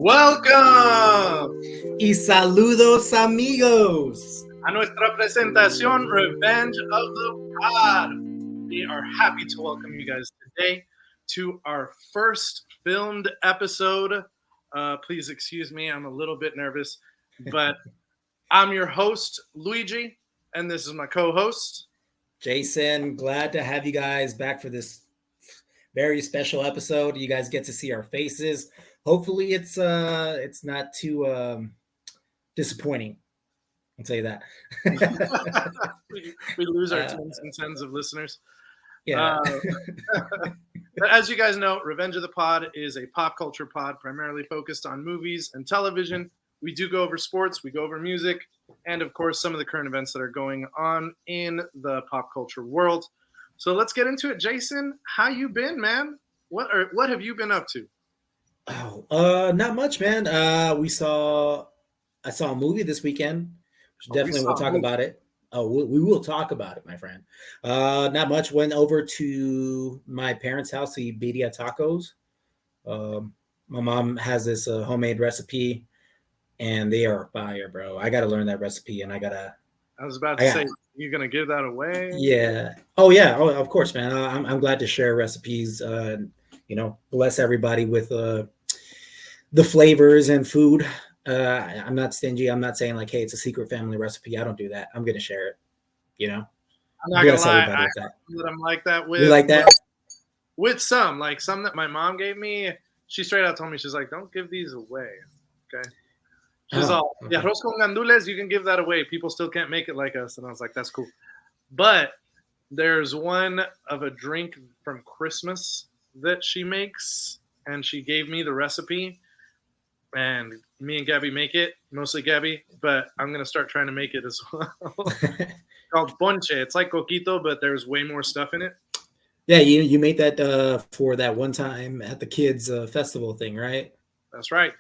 Welcome Y saludos amigos a nuestra presentación Revenge of the Pod. We are happy to welcome you guys today to our first filmed episode. Please excuse me, I'm a little bit nervous, but I'm your host, Luigi, and this is my co-host, Jason. Glad to have you guys back for this very special episode. You guys get to see our faces. Hopefully it's not too disappointing. I'll tell you that. we lose our tens and tens of listeners. Yeah. But as you guys know, Revenge of the Pod is a pop culture pod primarily focused on movies and television. We do go over sports, we go over music, and of course some of the current events that are going on in the pop culture world. So let's get into it. Jason, how you been, man? What have you been up to? Not much, man. I saw a movie this weekend. Definitely we'll talk about it. We will talk about it, my friend. Not much. Went over to my parents' house to eat birria tacos. My mom has this homemade recipe, and they are fire, bro. I got to learn that recipe, and I was about to say, you're gonna give that away? Yeah. Oh, yeah. Oh, of course, man. I'm glad to share recipes. Bless everybody with the flavors and food. I'm not stingy. I'm not saying like, hey, it's a secret family recipe. I don't do that. I'm gonna share it. I'm not gonna lie. I'm like that with. You like that? With some that my mom gave me. She straight out told me, she's like, don't give these away. Okay. She's all, yeah, arroz con gandules, you can give that away. People still can't make it like us. And I was like, that's cool. But there's one of a drink from Christmas that she makes, and she gave me the recipe. And me and Gabby make it, mostly Gabby, but I'm going to start trying to make it as well. Called ponche. It's like coquito, but there's way more stuff in it. Yeah, you made that for that one time at the kids' festival thing, right? That's right.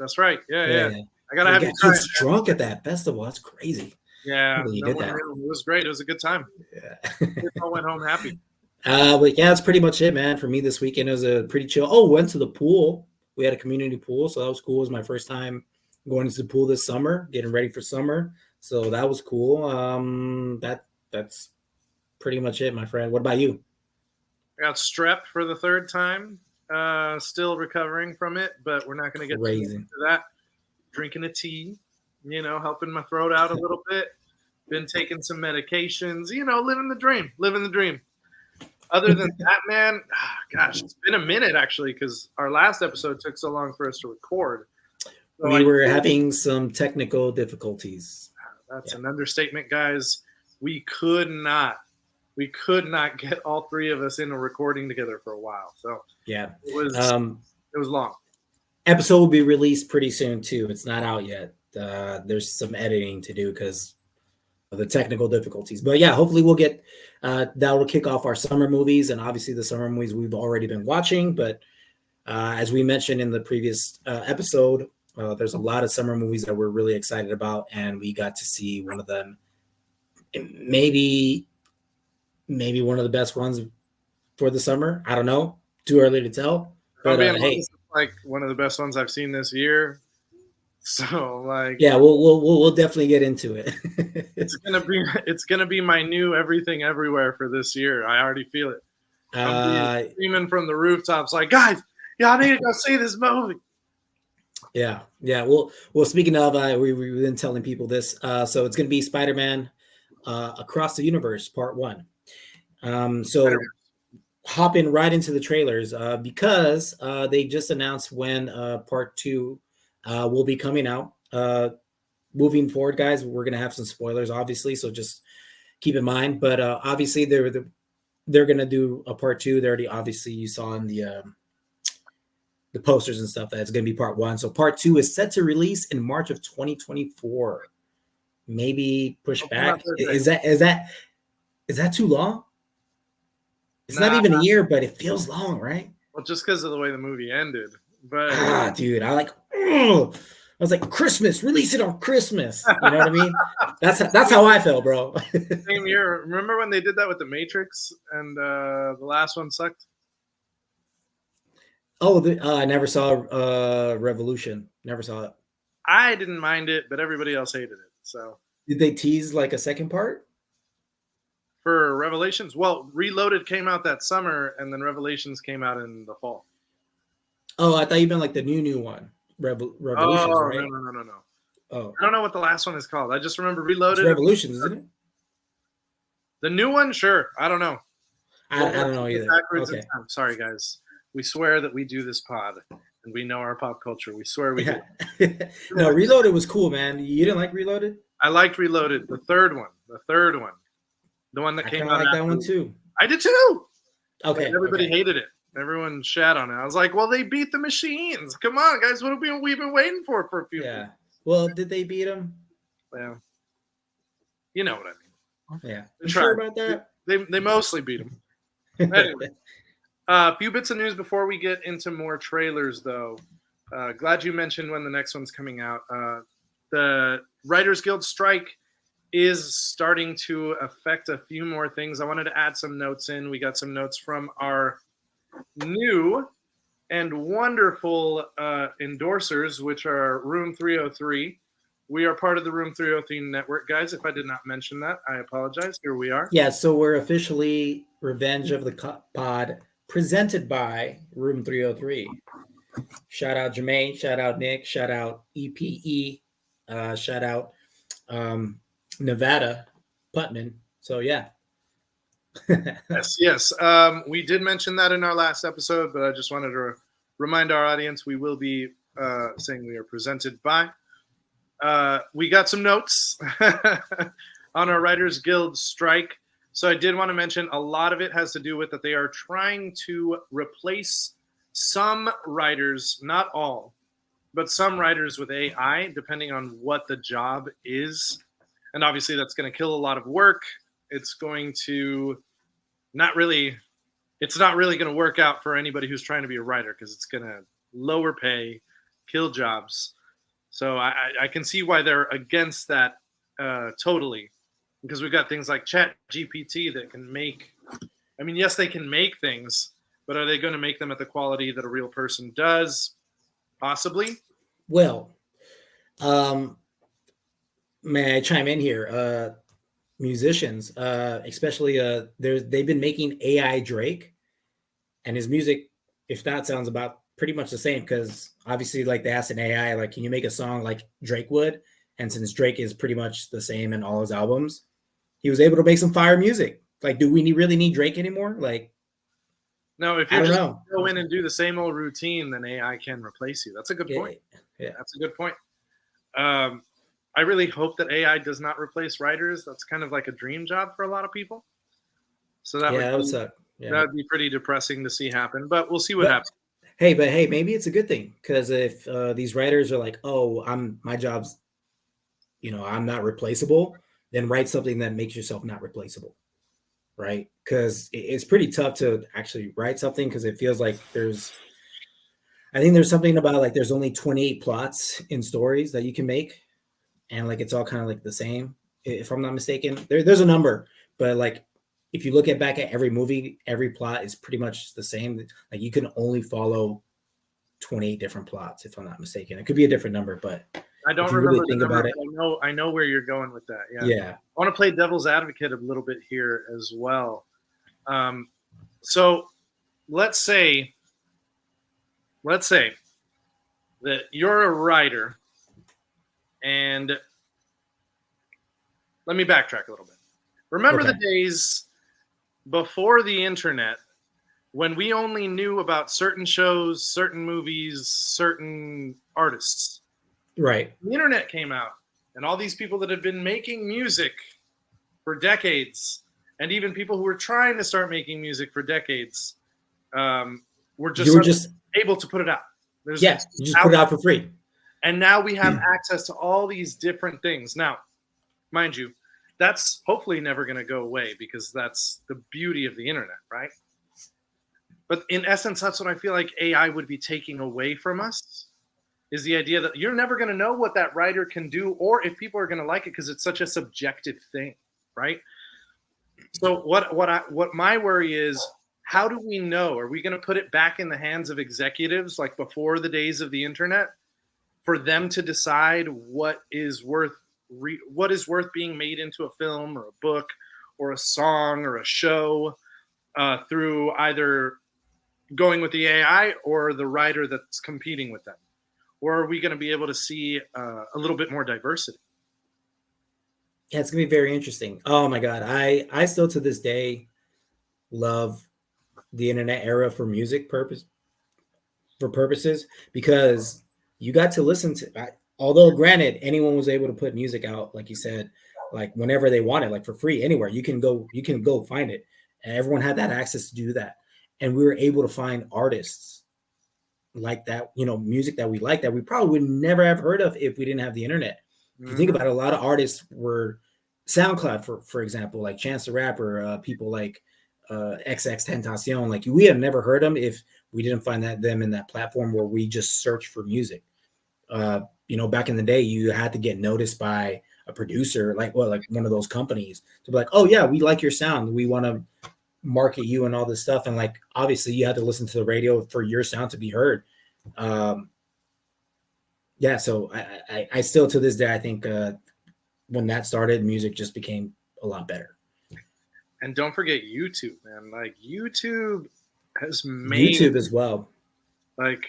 Yeah. I gotta have you kids drunk at that festival. That's crazy. Yeah, you did that. It was great. It was a good time. Yeah, kids all went home happy. But yeah, that's pretty much it, man. For me this weekend, it was a pretty chill. Oh, went to the pool. We had a community pool, so that was cool. It was my first time going to the pool this summer, getting ready for summer. So that was cool. That's pretty much it, my friend. What about you? I got strep for the third time. Still recovering from it, but we're not going to get into that. Drinking a tea, helping my throat out a little bit. Been taking some medications, living the dream. Other than that, man, gosh, it's been a minute actually, because our last episode took so long for us to record. So we were having some technical difficulties. That's an understatement, guys. We could not get all three of us in a recording together for a while. So yeah, it was long. Episode will be released pretty soon too. It's not out yet. There's some editing to do because of the technical difficulties. But yeah, hopefully we'll get that will kick off our summer movies, and obviously the summer movies we've already been watching. But as we mentioned in the previous episode, there's a lot of summer movies that we're really excited about, and we got to see one of them. Maybe one of the best ones for the summer. I don't know. Too early to tell. But hey, like one of the best ones I've seen this year. So yeah, we'll definitely get into it. it's gonna be my new everything everywhere for this year. I already feel it. I'm screaming from the rooftops like, guys, y'all need to go see this movie. Yeah. Well, speaking of, we've been telling people this. So it's gonna be Spider-Man Across the Universe Part 1. So hopping right into the trailers because they just announced when Part 2 will be coming out. Moving forward, guys, we're gonna have some spoilers, obviously, so just keep in mind. But obviously, they're gonna do a Part 2. They already, obviously, you saw in the posters and stuff that it's gonna be Part 1. So Part 2 is set to release in March of 2024. Maybe push back. Is that too long? It's not even a year, but it feels long, right? Well, just because of the way the movie ended. But dude, I was like, Christmas, release it on Christmas. You know what I mean? That's how I felt, bro. Same year. Remember when they did that with The Matrix and the last one sucked? Oh, I never saw Revolution. Never saw it. I didn't mind it, but everybody else hated it. So Did they tease like a second part? for Revelations, well, Reloaded came out that summer, and then Revelations came out in the fall. Oh, I thought you meant like the new one, Revolutions, Oh, right? no. Oh, I don't know what the last one is called. I just remember it's Reloaded. Revolutions, isn't it? The new one, sure. I don't know. I don't know either. Backwards in Okay. time. Sorry, guys. We swear that we do this pod, and we know our pop culture. We swear we do. No, Reloaded was cool, man. You didn't like Reloaded? I liked Reloaded. The third one. The one that I came kind of out like that one too. I did too. Okay. But everybody hated it. Everyone shat on it. I was like, well, they beat the machines. Come on, guys. What have we been waiting for a few Yeah. Well, did they beat them? Well, you know what I mean. Yeah. You sure about that? They mostly beat them. Anyway, a few bits of news before we get into more trailers, though. Glad you mentioned when the next one's coming out. The Writers Guild strike is starting to affect a few more things. I wanted to add some notes in. We got some notes from our new and wonderful endorsers, which are Room 303. We are part of the Room 303 network, guys. If I did not mention that, I apologize. Here we are. Yeah, so we're officially Revenge of the Pod, presented by Room 303. Shout out Jermaine, shout out Nick, shout out EPE, shout out Nevada Putman. So yeah. Yes. We did mention that in our last episode, but I just wanted to remind our audience we will be saying we are presented by. We got some notes on our Writers Guild strike. So I did want to mention a lot of it has to do with that they are trying to replace some writers, not all, but some writers with AI, depending on what the job is. And obviously that's going to kill a lot of work. It's going to it's not really going to work out for anybody who's trying to be a writer because it's going to lower pay, kill jobs. So I can see why they're against that totally, because we've got things like Chat GPT that can make, yes, they can make things, but are they going to make them at the quality that a real person does? Possibly. Well, may I chime in here? Musicians, especially they've been making AI Drake, and his music, if that sounds about pretty much the same, because obviously like they asked an AI, like, can you make a song like Drake would? And since Drake is pretty much the same in all his albums, he was able to make some fire music. Like, do we really need Drake anymore? Like, no, if you just go in and do the same old routine, then AI can replace you. That's a good point. Yeah, that's a good point. I really hope that AI does not replace writers. That's kind of like a dream job for a lot of people. So that would be pretty depressing to see happen, but we'll see what happens. Hey, maybe it's a good thing, because if these writers are like, oh, my job's, I'm not replaceable, then write something that makes yourself not replaceable, right? Because it's pretty tough to actually write something, because it feels like I think there's something about like there's only 28 plots in stories that you can make, and like it's all kind of like the same, if I'm not mistaken. There's a number, but like if you look back at every movie, every plot is pretty much the same. Like you can only follow 28 different plots, if I'm not mistaken. It could be a different number, but I don't remember the number, but I know where you're going with that. Yeah. I want to play devil's advocate a little bit here as well. So let's say that you're a writer, and let me backtrack a little bit. Remember the days before the internet, when we only knew about certain shows, certain movies, certain artists. Right. The internet came out, and all these people that had been making music for decades, and even people who were trying to start making music for decades, were just able to put it out. You just put it out for free. And now we have access to all these different things. Now, mind you, that's hopefully never going to go away, because that's the beauty of the internet, right? But in essence, that's what I feel like AI would be taking away from us, is the idea that you're never going to know what that writer can do, or if people are going to like it, because it's such a subjective thing, right? So what my worry is, how do we know? Are we going to put it back in the hands of executives like before the days of the internet? for them to decide what is worth being made into a film or a book or a song or a show through either going with the AI or the writer that's competing with them? Or are we going to be able to see a little bit more diversity? Yeah, it's gonna be very interesting. Oh my god, I still to this day love the internet era for music purposes because you got to listen to. Although granted, anyone was able to put music out, like you said, like whenever they wanted, like for free, anywhere you can go find it, and everyone had that access to do that, and we were able to find artists like that, music that we like that we probably would never have heard of if we didn't have the internet. If you think about it, a lot of artists were SoundCloud, for example, like Chance the Rapper, people like XX Tentacion. Like we have never heard them if we didn't find them in that platform where we just search for music. Back in the day, you had to get noticed by a producer, like one of those companies, to be like, oh yeah, we like your sound, we want to market you and all this stuff. And like obviously, you had to listen to the radio for your sound to be heard. Yeah, so I still to this day I think when that started, music just became a lot better. And don't forget YouTube, man. Like YouTube has made YouTube as well. Like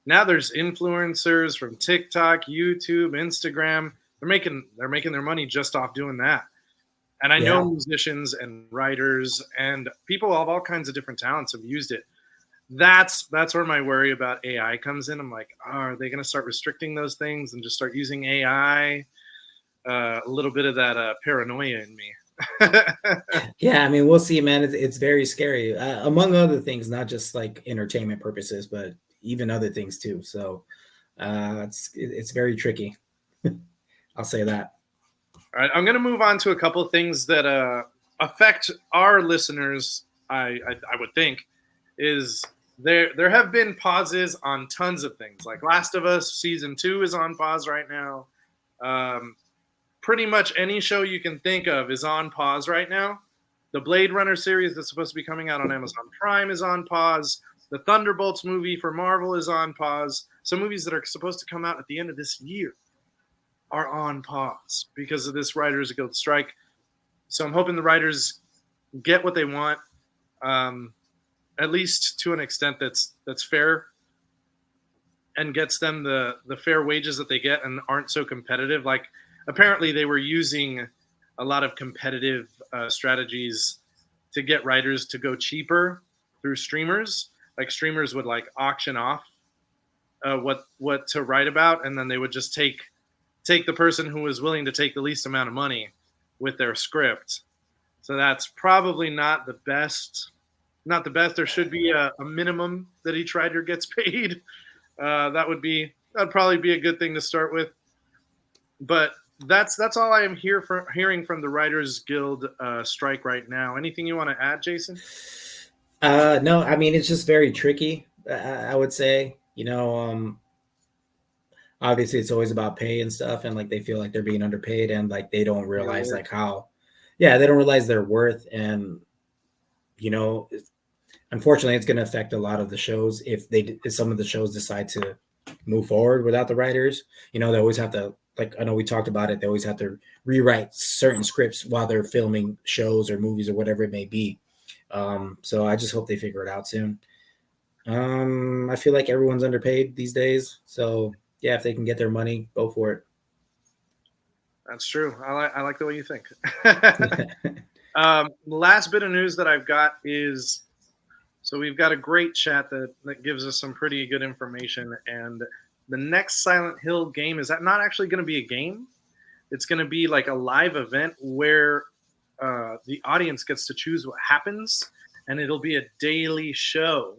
now there's influencers from TikTok, YouTube, Instagram. They're making their money just off doing that. And I know musicians and writers and people of all kinds of different talents have used it. That's where my worry about AI comes in. I'm like, are they going to start restricting those things and just start using AI? A little bit of that paranoia in me. Yeah, I mean, we'll see, man. It's very scary, among other things, not just like entertainment purposes, but even other things too. So it's very tricky. I'll say that. All right, I'm going to move on to a couple of things that affect our listeners. I would think is there have been pauses on tons of things. Like Last of Us season 2 is on pause right now. Pretty much any show you can think of is on pause right now. The Blade Runner series that's supposed to be coming out on Amazon Prime is on pause. The Thunderbolts movie for Marvel is on pause. Some movies that are supposed to come out at the end of this year are on pause because of this Writers Guild strike. So I'm hoping the writers get what they want, at least to an extent that's fair and gets them the fair wages that they get and aren't so competitive. Like apparently they were using a lot of competitive strategies to get writers to go cheaper through streamers. Like streamers would like auction off what to write about, and then they would just take the person who was willing to take the least amount of money with their script. So that's probably not the best. Not the best. There should be a minimum that each writer gets paid. That'd probably be a good thing to start with. But that's all I am hearing from the Writers Guild strike right now. Anything you want to add, Jason? No, I mean, it's just very tricky. I would say, obviously it's always about pay and stuff, and like they feel like they're being underpaid, and like they don't realize like how, they don't realize their worth, and unfortunately, it's going to affect a lot of the shows if some of the shows decide to move forward without the writers. They always have to, like, I know we talked about it, they always have to rewrite certain scripts while they're filming shows or movies or whatever it may be. So I just hope they figure it out soon. I feel like everyone's underpaid these days. So yeah, if they can get their money, go for it. That's true. I like the way you think. Last bit of news that I've got is, so we've got a great chat that gives us some pretty good information. And the next Silent Hill game is not actually going to be a game. It's going to be like a live event where the audience gets to choose what happens, and it'll be a daily show.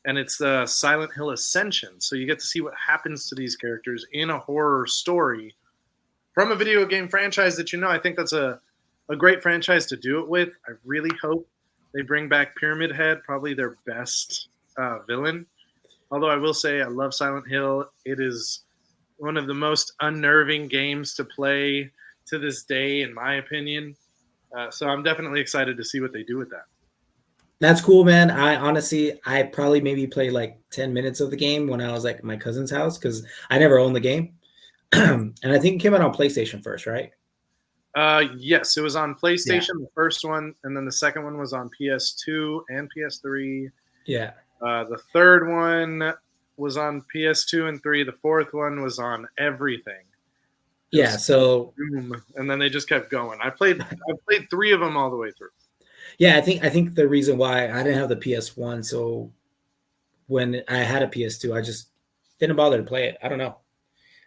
And it's the Silent Hill Ascension. So you get to see what happens to these characters in a horror story from a video game franchise that I think that's a great franchise to do it with. I really hope they bring back Pyramid Head, probably their best villain. Although I will say I love Silent Hill. It is one of the most unnerving games to play to this day, in my opinion. So I'm definitely excited to see what they do with that. That's cool, man. I probably maybe played like 10 minutes of the game when I was like at my cousin's house because I never owned the game. And I think it came out on PlayStation first, right? Yes, it was on Yeah. PlayStation, the first one, and then the second one was on PS2 and PS3. Yeah. The third one was on PS2 and 3. The fourth one was on everything. Yeah. So Boom, and then they just kept going. I played 3 of them all the way through. yeah, I think the reason why I didn't have the PS1, so when I had a PS2, I just didn't bother to play it. I don't know.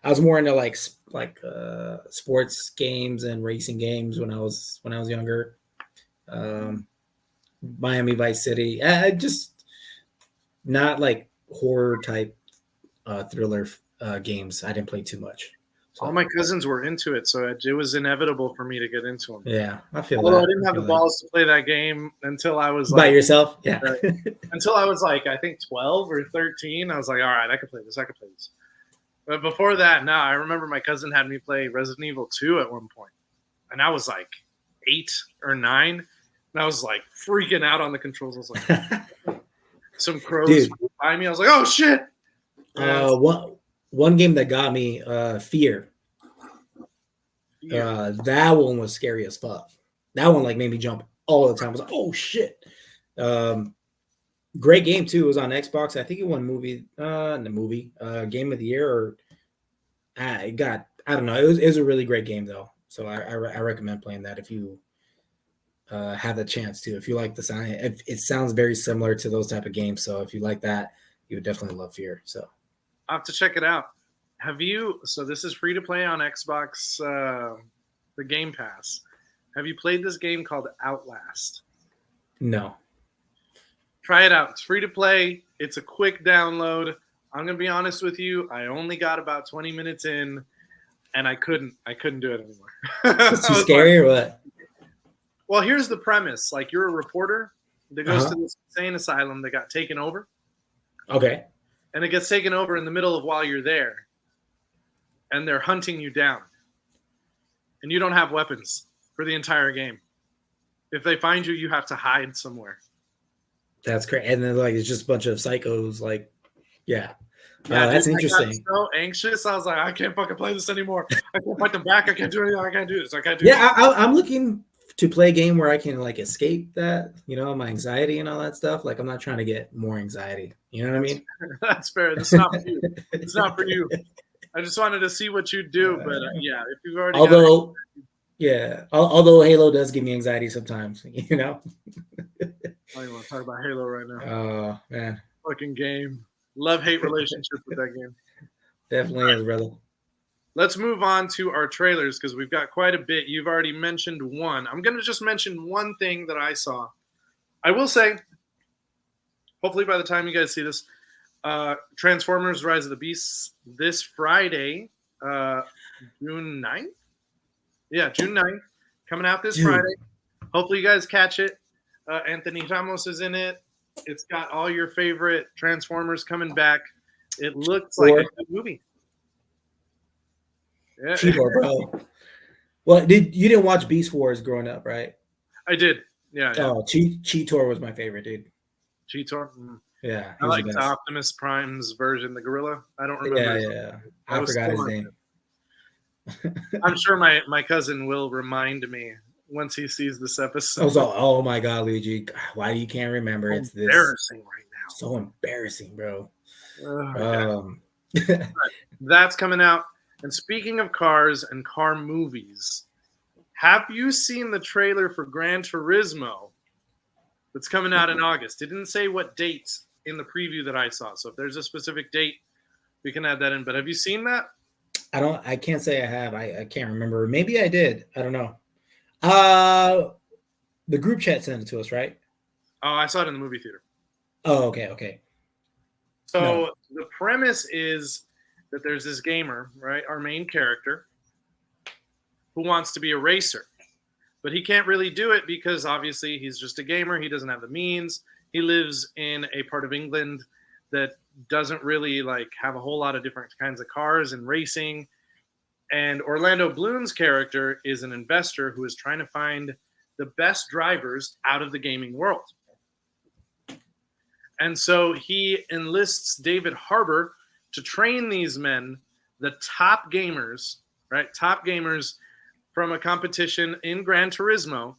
I was more into sports games and racing games when I was younger. Um, Miami Vice City. I just not like horror type thriller games. I didn't play too much. All So my cousins were into it, so it was inevitable for me to get into them. yeah, I feel Although I that. didn't have the That. balls to play that game until I was By like yourself, yeah. until I was like I think 12 or 13. I was like, all right, I can play this. I can play this. But before that, no, I remember my cousin had me play Resident Evil 2 at one point, and I was like 8 or 9, and I was like freaking out on the controls. I was like, some crows flew by me. I was like, oh shit. One game that got me, Fear. That one was scary as fuck. That one like made me jump all the time. I was like, oh shit. Great game too. It was on Xbox. I think it won game of the year, or I don't know. It was a really great game though. So I recommend playing that if you have the chance to. If you like the sound, it sounds very similar to those type of games. So if you like that, you would definitely love Fear. So I'll have to check it out. So this is free to play on Xbox, the Game Pass. Have you played this game called Outlast? No. Try it out. It's free to play. It's a quick download. I'm going to be honest with you. I only got about 20 minutes in, and I couldn't do it anymore. It's too scary or what? Well, here's the premise. Like, you're a reporter that goes to this insane asylum that got taken over. Okay. And it gets taken over in the middle of while you're there. And they're hunting you down. And you don't have weapons for the entire game. If they find you, you have to hide somewhere. That's great. And then like it's just a bunch of psychos, like, yeah. That's interesting. I got so anxious. I was like, I can't fucking play this anymore. I can't fight them back. I can't do anything. I can't do this. I can't do I'm looking to play a game where I can like escape that, my anxiety and all that stuff. Like I'm not trying to get more anxiety. You know what I mean? That's fair. That's not for you. It's not for you. I just wanted to see what you do, but yeah, if you've already. Although Halo does give me anxiety sometimes, I don't even want to talk about Halo right now. Oh man, fucking game. Love-hate relationship with that game. Definitely is, brother. Let's move on to our trailers because we've got quite a bit. You've already mentioned one. I'm going to just mention one thing that I saw. I will say, hopefully by the time you guys see this, Transformers Rise of the Beasts this Friday, June 9th? Yeah, June 9th. Coming out this Friday. Hopefully you guys catch it. Anthony Ramos is in it. It's got all your favorite Transformers coming back. It looks like a good movie. Yeah. Cheetor, bro. Well, you didn't watch Beast Wars growing up, right? I did. Yeah. Oh, Cheetor was my favorite, dude. Cheetor? Yeah. I like Optimus Prime's version, the gorilla. I don't remember. Yeah. I forgot his name. I'm sure my cousin will remind me once he sees this episode. I was like, oh my God, Luigi, why you can't remember? It's this embarrassing right now. So embarrassing, bro. That's coming out. And speaking of cars and car movies, have you seen the trailer for Gran Turismo that's coming out in August? It didn't say what date in the preview that I saw. So if there's a specific date, we can add that in. But have you seen that? I can't say I have. I can't remember. Maybe I did. I don't know. The group chat sent it to us, right? Oh, I saw it in the movie theater. Oh, okay. So the premise is that there's this gamer, right? Our main character, who wants to be a racer, but he can't really do it because obviously he's just a gamer. He doesn't have the means. He lives in a part of England that doesn't really like have a whole lot of different kinds of cars and racing. And Orlando Bloom's character is an investor who is trying to find the best drivers out of the gaming world. And so he enlists David Harbour to train these men, the top gamers, right? Top gamers from a competition in Gran Turismo,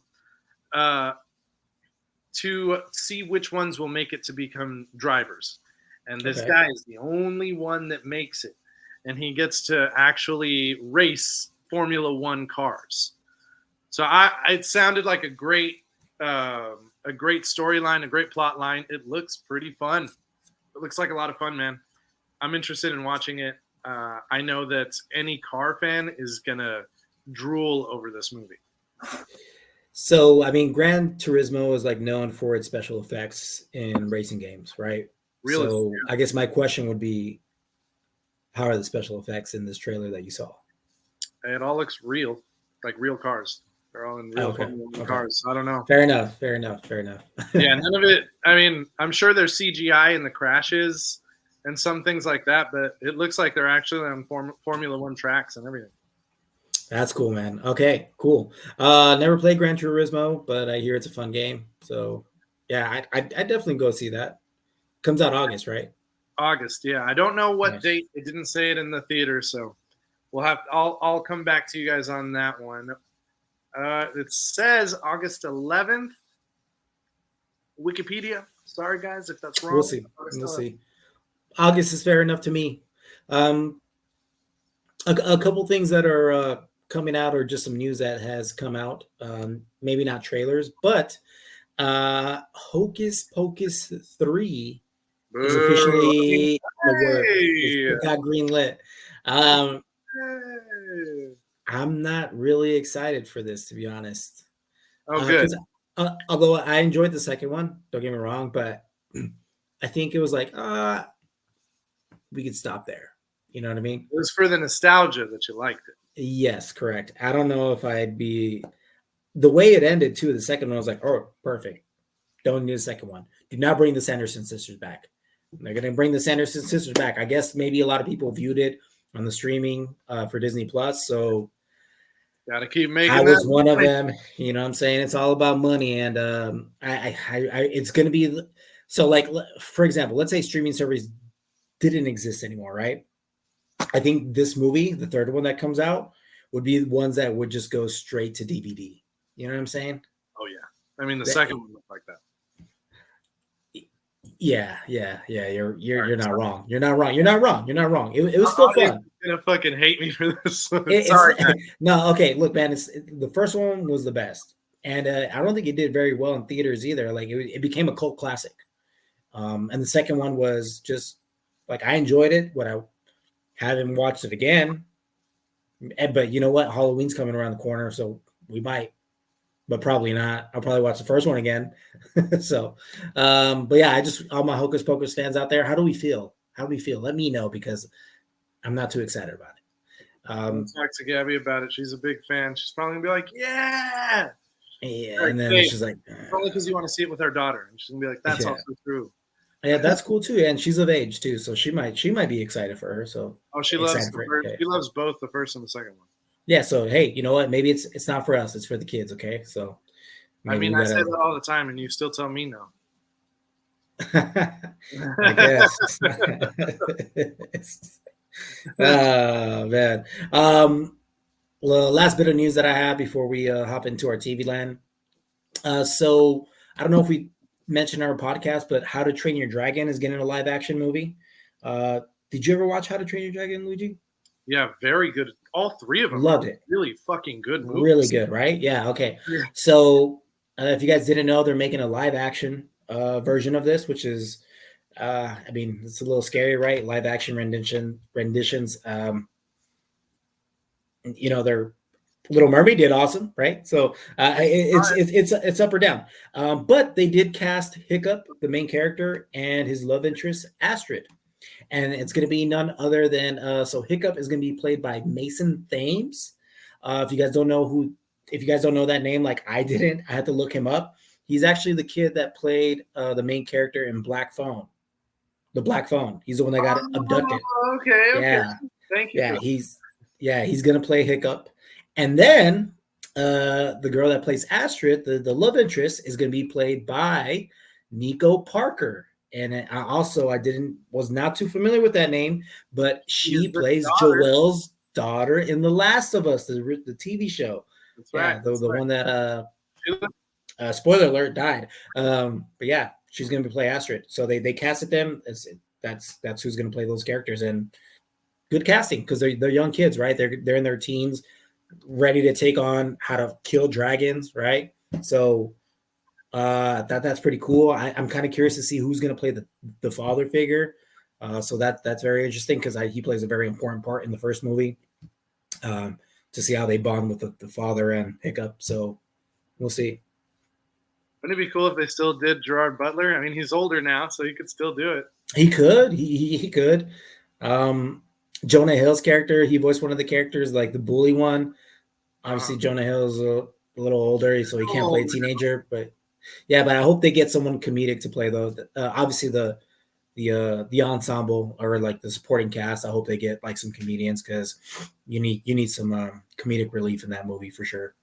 to see which ones will make it to become drivers. And this guy is the only one that makes it. And he gets to actually race Formula One cars. So it sounded like a great storyline, a great plot line. It looks pretty fun. It looks like a lot of fun, man. I'm interested in watching it. I know that any car fan is gonna drool over this movie. So, I mean, Gran Turismo is like known for its special effects in racing games, right? Really? So, I guess my question would be, how are the special effects in this trailer that you saw? It all looks real, like real cars. They're all in real cars. So I don't know. Fair enough. Yeah, none of it. I mean, I'm sure there's CGI in the crashes and some things like that, but it looks like they're actually on Formula One tracks and everything. That's cool, man. Okay, cool. Never played Gran Turismo, but I hear it's a fun game. So, yeah, I definitely go see that. Comes out August, right? August, yeah. I don't know what date. It didn't say it in the theater, so we'll have. I'll come back to you guys on that one. It says August 11th. Wikipedia. Sorry, guys, if that's wrong. We'll see. August is fair enough to me. A couple things that are coming out, or just some news that has come out. Maybe not trailers, but Hocus Pocus 3 is officially got greenlit. I'm not really excited for this, to be honest. Oh, good. Although I enjoyed the second one, don't get me wrong, but I think it was like, we could stop there. You know what I mean? It was for the nostalgia that you liked it. Yes, correct. I don't know if I'd be the way it ended too. The second one, I was like, oh, perfect. Don't need a second one. Do not bring the Sanderson sisters back. They're going to bring the Sanderson sisters back. I guess maybe a lot of people viewed it on the streaming for Disney Plus. So gotta keep making. I was one of them. You know what I'm saying? It's all about money, and it's going to be so. Like, for example, let's say streaming service didn't exist anymore, right? I think this movie, the third one that comes out, would be ones that would just go straight to DVD. You know what I'm saying? Oh yeah. I mean, the second one looked like that. Yeah. You're not wrong. You're not wrong. It was still fun. You're gonna fucking hate me for this. Sorry. No, okay. Look, man, the first one was the best, and I don't think it did very well in theaters either. Like it became a cult classic. And the second one was just like, I enjoyed it. What I haven't watched it again, but you know what? Halloween's coming around the corner, so we might. But probably not. I'll probably watch the first one again. So, but yeah, all my Hocus Pocus fans out there, how do we feel? Let me know, because I'm not too excited about it. Talk to Gabby about it. She's a big fan. She's probably gonna be like, yeah. And then she's like, probably because you want to see it with her daughter, and she's gonna be like, that's also true. Yeah, that's cool too, and she's of age too, so she might be excited for her. So she loves she loves both the first and the second one. Yeah, so hey, you know what? Maybe it's not for us; it's for the kids. Okay, so I mean, I say that all the time, and you still tell me no. I guess. Oh man. Well, last bit of news that I have before we hop into our TV land. So I don't know if we mentioned our podcast, but How to Train Your Dragon is getting a live action movie. Did you ever watch How to Train Your Dragon, Luigi? Yeah, very good. All three of them loved it. Really fucking good movies. Really good, right? Yeah. Okay. Yeah. So if you guys didn't know, they're making a live action version of this, which is, I mean, it's a little scary, right? Live action renditions. You know, they're Little Mermaid did awesome, right? So it's up or down. But they did cast Hiccup, the main character, and his love interest, Astrid. And it's going to be none other than so Hiccup is going to be played by Mason Thames. If you guys don't know that name, like I didn't, I had to look him up. He's actually the kid that played the main character in Black Phone. The Black Phone. He's the one that got abducted. Okay. Yeah. Thank you. Yeah, he's going to play Hiccup. And then the girl that plays Astrid, the love interest, is going to be played by Nico Parker. and I was not too familiar with that name, but she She's the plays daughter. Joel's daughter in The Last of Us, the TV show. That's Yeah, right. the one that She- spoiler alert, died. But yeah, she's gonna play Astrid. So they casted them. That's who's gonna play those characters, and good casting because they're young kids, right? They're in their teens, ready to take on how to kill dragons, right? So that's pretty cool. I'm kind of curious to see who's gonna play the father figure. So that's very interesting because he plays a very important part in the first movie. To see how they bond with the father and Hiccup. So we'll see. Wouldn't it be cool if they still did Gerard Butler? I mean, he's older now, so he could still do it. He could. He could. Jonah Hill's character, he voiced one of the characters, like the bully one. Obviously, Jonah Hill's a little older, so he can't play a teenager. But yeah, but I hope they get someone comedic to play those. Obviously, the ensemble or like the supporting cast. I hope they get like some comedians because you need some comedic relief in that movie for sure.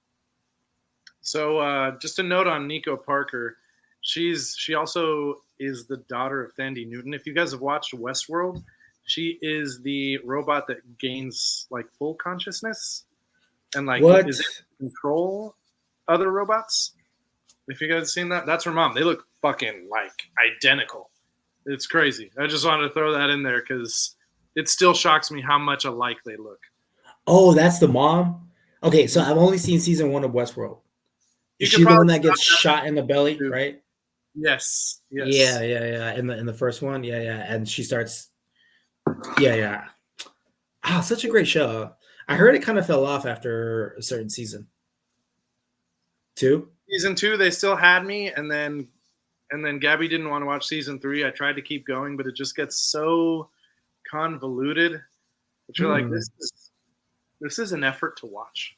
So just a note on Nico Parker. She also is the daughter of Thandie Newton. If you guys have watched Westworld, she is the robot that gains like full consciousness and like is able to control other robots. If you guys have seen that, that's her mom. They look fucking like identical. It's crazy. I just wanted to throw that in there because it still shocks me how much alike they look. Oh, that's the mom? Okay, so I've only seen season 1 of Westworld. Is she the one that gets shot in the belly, right? Yes. Yeah. In the first one, yeah. And she starts, yeah. Ah, such a great show. I heard it kind of fell off after a certain season. 2? Season 2, they still had me, and then Gabby didn't want to watch season 3. I tried to keep going, but it just gets so convoluted that you're like, this is an effort to watch.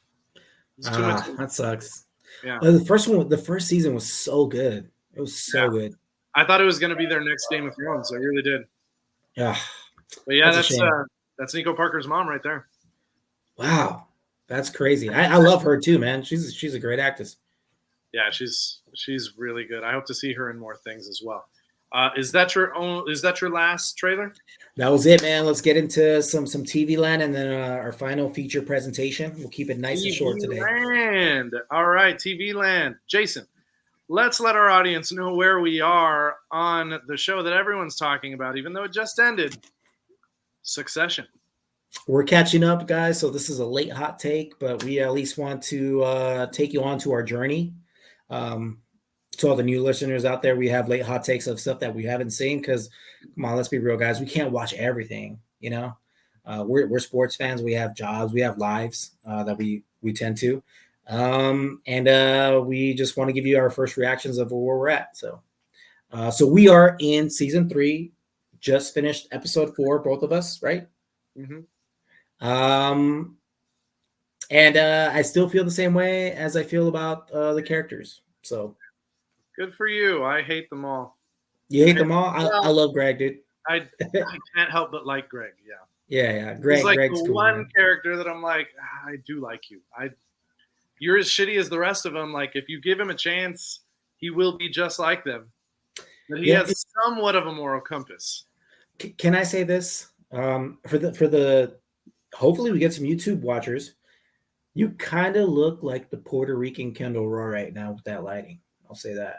Too much. That sucks. Yeah. The first season was so good. It was so good. I thought it was going to be their next Game of Thrones. I really did. Yeah. But yeah, that's Nico Parker's mom right there. Wow. That's crazy. I love her too, man. She's a great actress. Yeah, she's really good. I hope to see her in more things as well. Is that your last trailer? That was it, man. Let's get into some TV land and then our final feature presentation. We'll keep it nice and short today. Land. All right, TV land. Jason, let's let our audience know where we are on the show that everyone's talking about, even though it just ended. Succession. We're catching up, guys. So this is a late hot take, but we at least want to take you on to our journey. To all the new listeners out there, we have late hot takes of stuff that we haven't seen because, come on, let's be real, guys. We can't watch everything, you know. We're sports fans. We have jobs. We have lives that we tend to. And we just want to give you our first reactions of where we're at. So we are in season 3, just finished episode 4, both of us, right? Mm-hmm. And I still feel the same way as I feel about the characters. So good for you. I hate them all. You hate them all? I love Greg, dude. I can't help but like Greg. Yeah. Greg's like Greg's the cool, one man. character that I'm like, I do like you. You're as shitty as the rest of them. Like if you give him a chance, he will be just like them. But he has somewhat of a moral compass. Can I say this? For the hopefully we get some YouTube watchers. You kind of look like the Puerto Rican Kendall Roy right now with that lighting. I'll say that.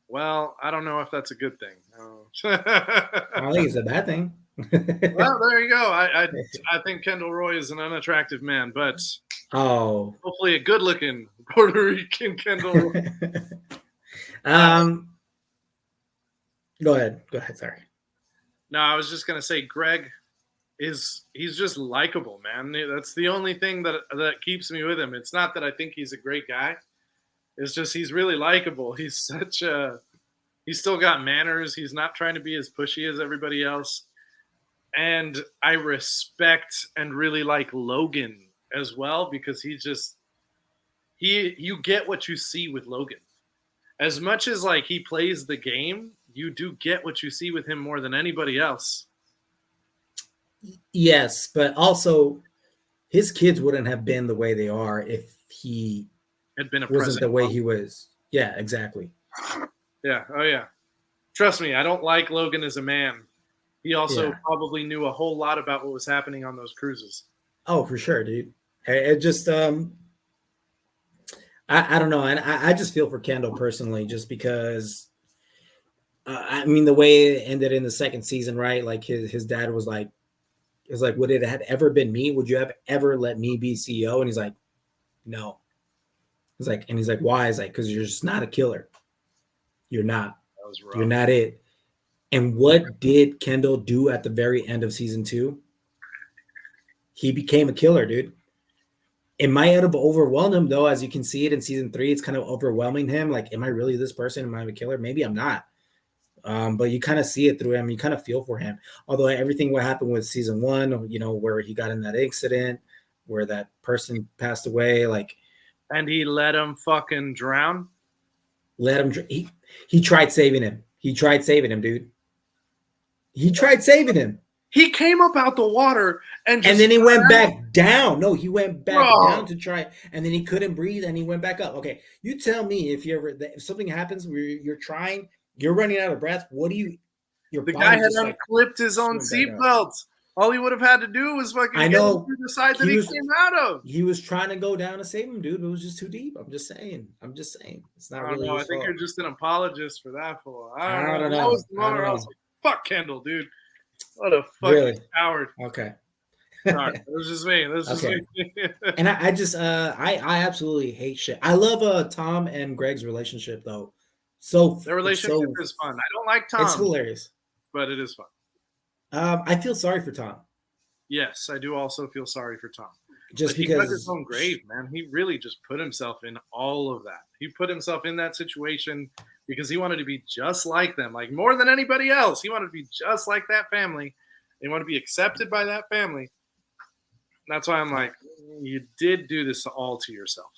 Well, I don't know if that's a good thing. I don't think it's a bad thing. Well, there you go. I think Kendall Roy is an unattractive man, but hopefully a good-looking Puerto Rican Kendall Roy. Go ahead. Sorry. No, I was just gonna say Greg he's just likable, man. That's the only thing that keeps me with him. It's not that I think he's a great guy. It's just he's really likable. He's still got manners. He's not trying to be as pushy as everybody else. And I respect and really like Logan as well because you get what you see with Logan. As much as like he plays the game, you do get what you see with him more than anybody else. Yes, but also his kids wouldn't have been the way they are if he had been wasn't the way he was. Yeah, exactly. Yeah. Oh yeah. trust me, I don't like Logan as a man. He also Yeah. probably knew a whole lot about what was happening on those cruises. Oh, for sure, dude. It just I don't know, and I just feel for Kendall personally, just because I mean the way it ended in the second season, right? Like his dad was like, would it have ever been me? Would you have ever let me be CEO? And he's like, no. He's like, why? He's like, because you're just not a killer. You're not. That was rough. You're not it. And what did Kendall do at the very end of season 2? He became a killer, dude. It might have overwhelmed him, though, as you can see it in season 3. It's kind of overwhelming him. Like, am I really this person? Am I a killer? Maybe I'm not. But you kind of see it through him. You kind of feel for him. Although everything what happened with season 1, you know, where he got in that incident, where that person passed away, like, and he let him fucking drown. Let him. He tried saving him. He tried saving him, dude. He tried saving him. He came up out the water and then he went back down. No, he went back down to try, and then he couldn't breathe, and he went back up. Okay, you tell me if something happens where you're trying, you're running out of breath. What do you? The guy had unclipped his own seatbelt. All he would have had to do was fucking get him through the side that he came out of. He was trying to go down to save him, dude. It was just too deep. I'm just saying. It's not really. I think you're just an apologist for that fool. I don't know. That was the moment I was like, "Fuck Kendall, dude. What a fucking coward." Okay. Sorry, it was just me. And I just I absolutely hate shit. I love Tom and Greg's relationship though. So their relationship is fun. I don't like Tom. It's hilarious, but it is fun. I feel sorry for Tom. Yes, I do also feel sorry for Tom. Just because he got his own grave, man. He really just put himself in all of that. He put himself in that situation because he wanted to be just like them, like more than anybody else. He wanted to be just like that family. He wanted to be accepted by that family. That's why I'm like, you did do this all to yourself.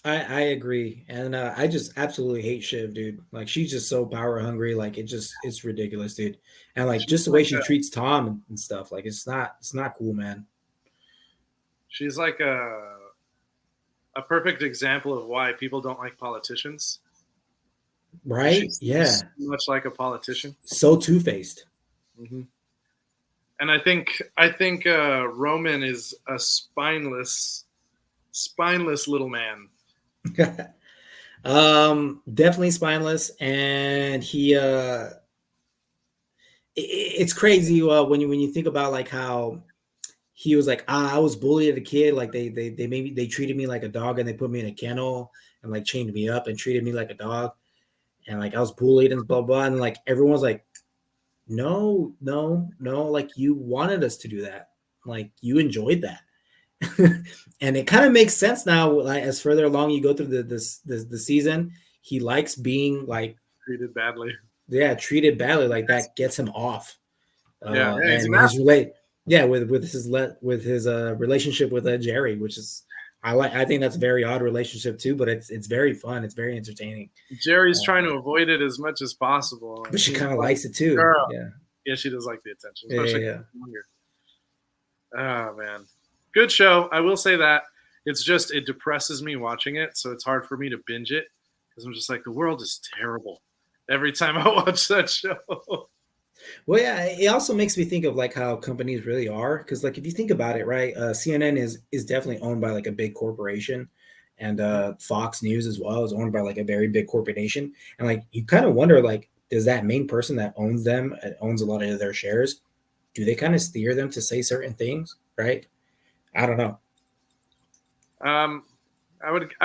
I agree. And I just absolutely hate Shiv, dude. Like, she's just so power hungry. Like, it's ridiculous, dude. And like, just the way she treats Tom and stuff, like, it's not cool, man. She's like a perfect example of why people don't like politicians. Right? She's much like a politician. So two-faced. Mm-hmm. And I think Roman is a spineless little man. Definitely spineless, and he it's crazy when you think about like how he was like, I was bullied as a kid, like they treated me like a dog, and they put me in a kennel and like chained me up and treated me like a dog, and like I was bullied and blah blah, and like everyone's like, no, like you wanted us to do that, like you enjoyed that. And it kind of makes sense now, like as further along you go through the season, he likes being like treated badly. Yeah, treated badly, like that gets him off. And his with his relationship with Jerry, which is I think that's a very odd relationship too, but it's very fun, it's very entertaining. Jerry's trying to avoid it as much as possible, but she kind of likes it too. Girl. Yeah, she does like the attention, especially younger. Oh man. Good show. I will say that it's just, it depresses me watching it. So it's hard for me to binge it because I'm just like, the world is terrible every time I watch that show. Well, yeah, it also makes me think of like how companies really are. Because like, if you think about it, right, CNN is definitely owned by like a big corporation, and Fox News as well is owned by like a very big corporation. And like, you kind of wonder, like, does that main person that owns them, owns a lot of their shares, do they kind of steer them to say certain things, right? I don't know. I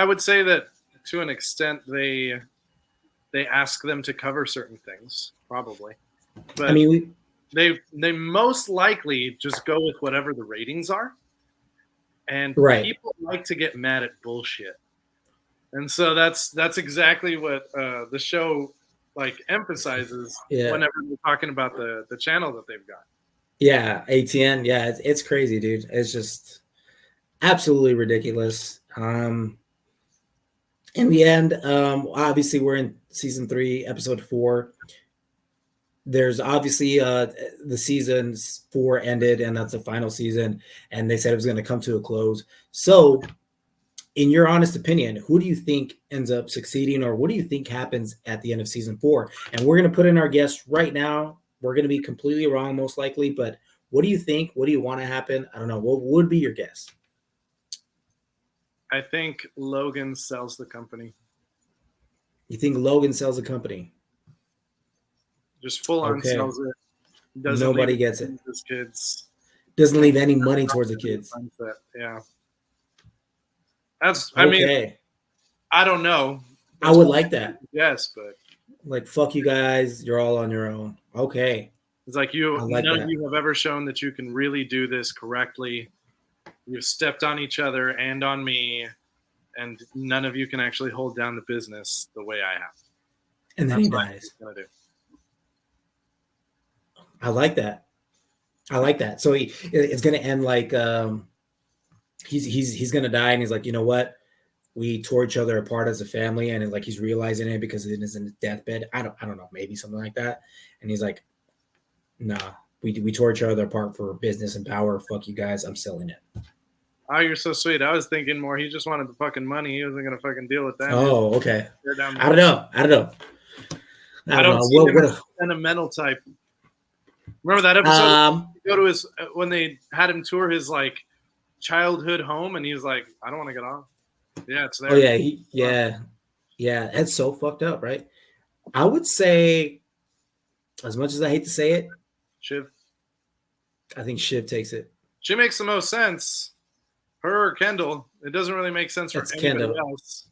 would say that to an extent they ask them to cover certain things, probably. But I mean, they most likely just go with whatever the ratings are. And people like to get mad at bullshit. And so that's exactly what the show like emphasizes whenever they're talking about the channel that they've got. Yeah, ATN. Yeah, it's crazy, dude. It's just absolutely ridiculous. In the end, obviously we're in season 3, episode 4. There's obviously the season 4 ended, and that's the final season, and they said it was going to come to a close. So in your honest opinion, who do you think ends up succeeding, or what do you think happens at the end of season 4? And we're going to put in our guess right now. We're going to be completely wrong, most likely, but what do you think? What do you want to happen? I don't know. What would be your guess? I think Logan sells the company. You think Logan sells the company? Just full on sells it. Nobody gets it. His kids. Doesn't leave any money towards the kids. Yeah. That's, I mean, I don't know. I would like that. Yes, but like, fuck you guys. You're all on your own. Okay. It's like none of you have ever shown that you can really do this correctly. You've stepped on each other and on me, and none of you can actually hold down the business the way I have. And then he dies. I like that. So it's gonna end like he's gonna die, and he's like, you know what? We tore each other apart as a family, and like he's realizing it because it is in his deathbed. I don't know, maybe something like that. And he's like, nah, we tore each other apart for business and power. Fuck you guys, I'm selling it. Oh, you're so sweet. I was thinking more. He just wanted the fucking money. He wasn't gonna fucking deal with that. Oh, okay. I don't know. I don't see him as a sentimental type. Remember that episode? Go to his when they had him tour his like childhood home, and he was like, "I don't want to get off." Yeah, it's there. Oh yeah, yeah. That's so fucked up, right? I would say, as much as I hate to say it, Shiv. I think Shiv takes it. She makes the most sense. Her or Kendall. It doesn't really make sense for anybody else.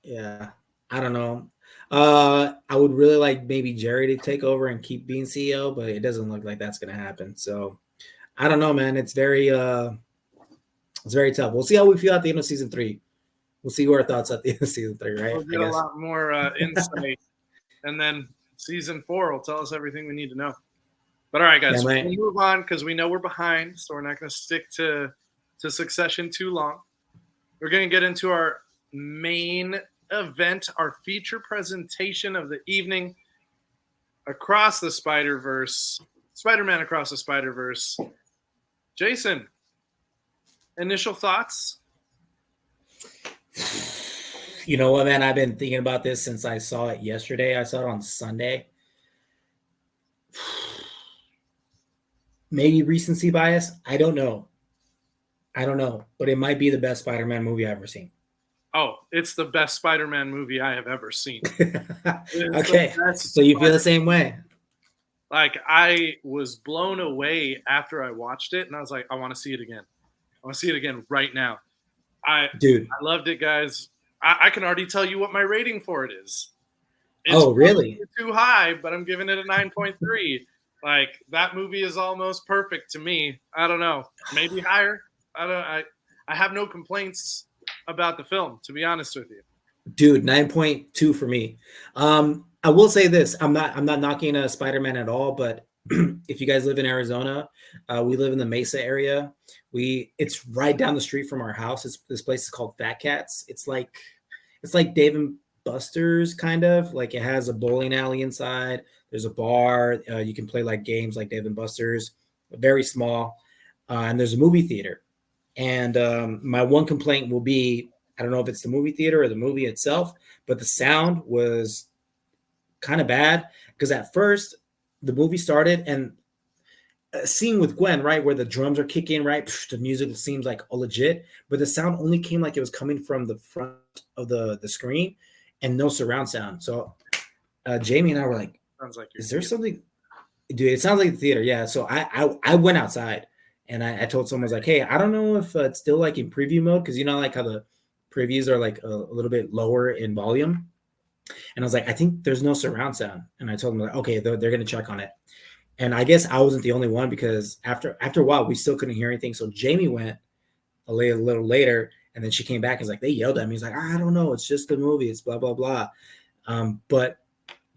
Yeah, I don't know. I would really like maybe Jerry to take over and keep being CEO, but it doesn't look like that's going to happen. So I don't know, man. It's very tough. We'll see how we feel at the end of season 3. We'll see our thoughts at the end of season 3, right? We'll get a lot more insight, and then season 4 will tell us everything we need to know. But all right, guys, we'll move on because we know we're behind, so we're not going to stick to Succession too long. We're going to get into our main event, our feature presentation of the evening, Across the Spider-Verse, Spider-Man Across the Spider-Verse. Jason, initial thoughts? You know what, man? I've been thinking about this since I saw it yesterday. I saw it on Sunday. Maybe recency bias. I don't know, but it might be the best Spider-Man movie I've ever seen. Oh, it's the best Spider-Man movie I have ever seen. Okay, so you feel the same way? Like, I was blown away after I watched it, and I was like, I want to see it again. I want to see it again right now. I loved it, guys. I can already tell you what my rating for it is. It's really? Too high, but I'm giving it a 9.3. Like, that movie is almost perfect to me. I don't know. Maybe higher. I have no complaints about the film, to be honest with you. Dude, 9.2 for me. I will say this. I'm not knocking Spider-Man at all, but if you guys live in Arizona, we live in the Mesa area. It's right down the street from our house. This place is called Fat Cats. It's like Dave and Buster's, kind of. Like, it has a bowling alley inside. There's a bar. You can play like games like Dave and Buster's. Very small. And there's a movie theater. And my one complaint will be, I don't know if it's the movie theater or the movie itself, but the sound was kind of bad, because at first the movie started and a scene with Gwen, right, where the drums are kicking, right, the music seems like legit, but the sound only came like it was coming from the front of the screen and no surround sound. So Jamie and I were like, is there something? Dude, it sounds like the theater. Yeah. So I went outside. And I told someone, I was like, hey, I don't know if it's still like in preview mode, because you know, like how the previews are like a little bit lower in volume. And I was like, I think there's no surround sound. And I told them, like, okay, they're going to check on it. And I guess I wasn't the only one, because after a while, we still couldn't hear anything. So Jamie went a little later, and then she came back and was like, they yelled at me. He's like, I don't know. It's just the movie. It's blah, blah, blah. But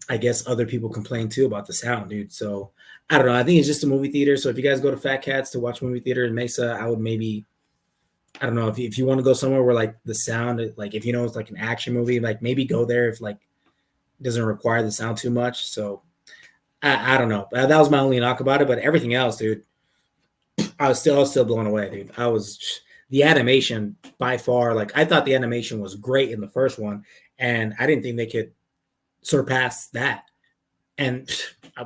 I guess other people complain too about the sound, dude. So I don't know. I think it's just a movie theater. So if you guys go to Fat Cats to watch movie theater in Mesa, I would maybe, I don't know, if you want to go somewhere where like the sound, like if you know it's like an action movie, like maybe go there if like it doesn't require the sound too much. So I don't know. That was my only knock about it. But everything else, dude, I was still blown away, dude. the animation by far, like I thought the animation was great in the first one, and I didn't think they could surpass that. And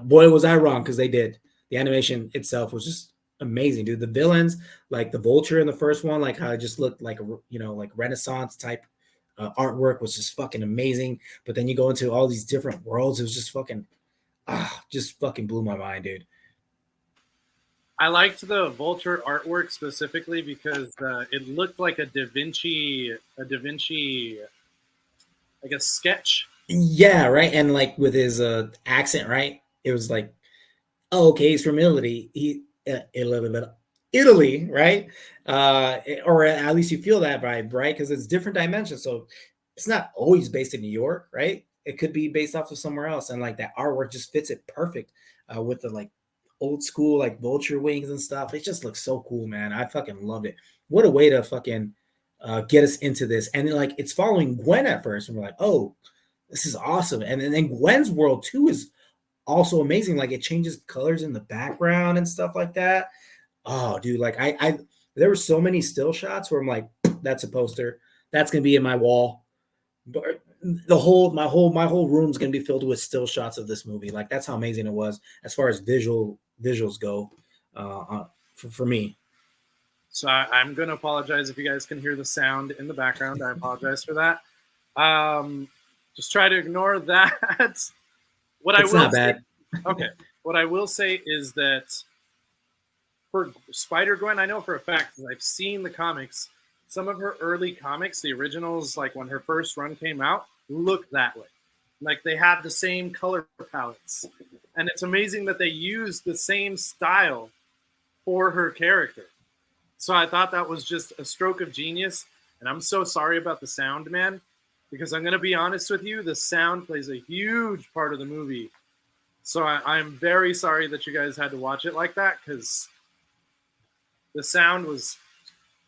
boy, was I wrong, because they did. The animation itself was just amazing, dude. The villains, like the vulture in the first one, like how it just looked like like Renaissance type artwork, was just fucking amazing. But then you go into all these different worlds, it was just fucking just fucking blew my mind, dude. I liked the vulture artwork specifically because it looked like a Da Vinci, like a sketch. Yeah, right. And like with his accent, right? It was like, oh, okay, he's from Italy. Italy, right? Or at least you feel that vibe, right? Because it's different dimensions. So it's not always based in New York, right? It could be based off of somewhere else. And like that artwork just fits it perfect with the like old school like vulture wings and stuff. It just looks so cool, man. I fucking loved it. What a way to fucking get us into this. And then, like, it's following Gwen at first, and we're like, oh, this is awesome. And then Gwen's world too is also amazing. Like, it changes colors in the background and stuff like that. Oh, dude, like I there were so many still shots where I'm like, that's a poster. That's gonna be in my wall. But my whole room's gonna be filled with still shots of this movie. Like, that's how amazing it was as far as visuals go for me. So I'm going to apologize if you guys can hear the sound in the background. I apologize for that. Just try to ignore that. What It's I will not bad. Okay. What I will say is that for Spider-Gwen, I know for a fact, because I've seen the comics, some of her early comics, the originals, like when her first run came out, looked that way. Like, they had the same color palettes. And it's amazing that they used the same style for her character. So I thought that was just a stroke of genius. And I'm so sorry about the sound, man, because I'm going to be honest with you, the sound plays a huge part of the movie. So I'm very sorry that you guys had to watch it like that, because the sound was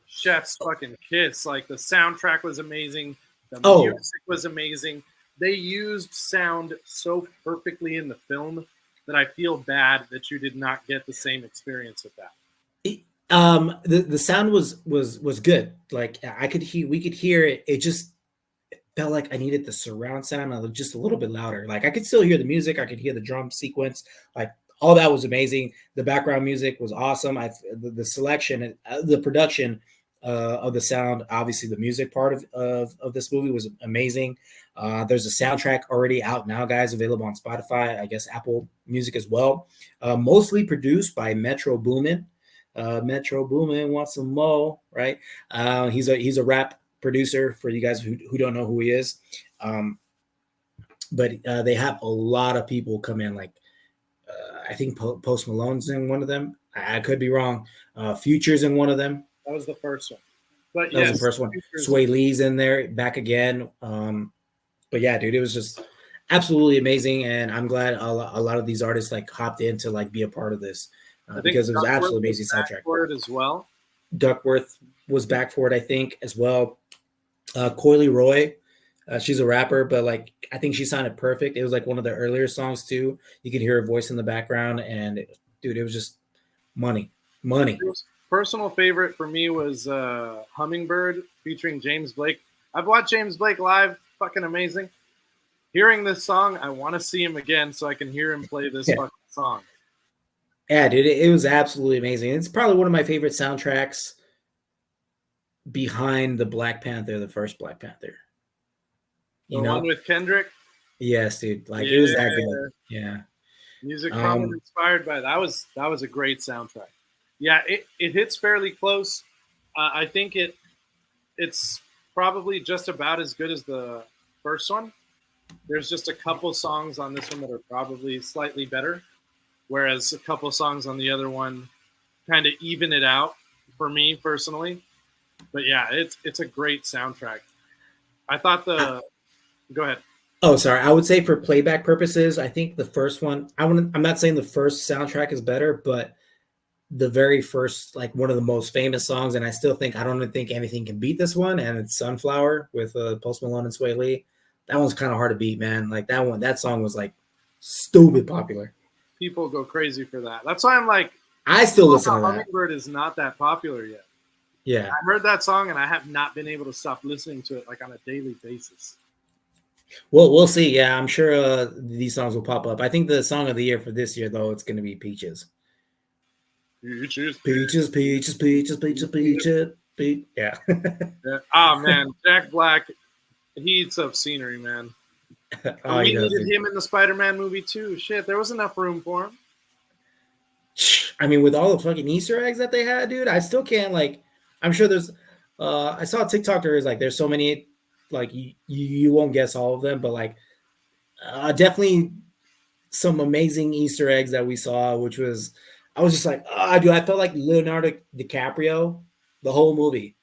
chef's fucking kiss. Like, the soundtrack was amazing. The music was amazing. They used sound so perfectly in the film that I feel bad that you did not get the same experience with that. The sound was good. Like, we could hear it. It just felt like I needed the surround sound just a little bit louder. Like, I could still hear the music. I could hear the drum sequence. Like, all that was amazing. The background music was awesome. The selection, the production of the sound, obviously the music part of this movie was amazing. There's a soundtrack already out now, guys, available on Spotify, I guess Apple Music as well. Mostly produced by Metro Boomin. Metro Boomin wants some mo, right? He's a rap producer for you guys who don't know who he is. But they have a lot of people come in, like I think Post Malone's in one of them. I could be wrong. Future's in one of them. That was the first one. But that was the first one. Sway Lee's in there, back again. But yeah, dude, it was just absolutely amazing, and I'm glad a lot of these artists like hopped in to like be a part of this because it was absolutely amazing soundtrack. For it as well. Duckworth was back for it, I think, as well. Coily Roy, she's a rapper, but like I think she sounded perfect. It was like one of the earlier songs too. You could hear her voice in the background, and dude, it was just money. Personal favorite for me was Hummingbird featuring James Blake. I've watched James Blake live, fucking amazing. Hearing this song, I want to see him again so I can hear him play this fucking song. Yeah, dude, it was absolutely amazing. It's probably one of my favorite soundtracks behind the Black Panther, the first Black Panther. The one with Kendrick? Yes, dude. Like, it was that good. Yeah. Music probably inspired by that. That was a great soundtrack. Yeah, it hits fairly close. I think it's probably just about as good as the first one. There's just a couple songs on this one that are probably slightly better, whereas a couple songs on the other one kind of even it out for me personally. But yeah, it's a great soundtrack. I thought go ahead. Oh, sorry. I would say for playback purposes, I think the first one, I'm not saying the first soundtrack is better, but the very first, like one of the most famous songs, and I don't think anything can beat this one, and it's Sunflower with Post Malone and Sway Lee. That one's kind of hard to beat, man. Like that song was like stupid popular. People go crazy for that. That's why I'm like, I still listen to that. Hummingbird is not that popular yet. Yeah. I heard that song and I have not been able to stop listening to it like on a daily basis. Well, we'll see. Yeah, I'm sure these songs will pop up. I think the song of the year for this year, though, it's going to be Peaches. Peaches, Peaches, peaches, peaches, peaches, peaches, peaches. Yeah. yeah. Oh man, Jack Black, he eats up scenery, man. Oh, We he does. needed him in the Spider-Man movie too. Shit, there was enough room for him. I mean, with all the fucking Easter eggs that they had, dude, I still can't like. I'm sure there's. I saw a TikTok there is like there's so many, like you won't guess all of them, but like definitely some amazing Easter eggs that we saw, which was I was just like, dude, I felt like Leonardo DiCaprio the whole movie.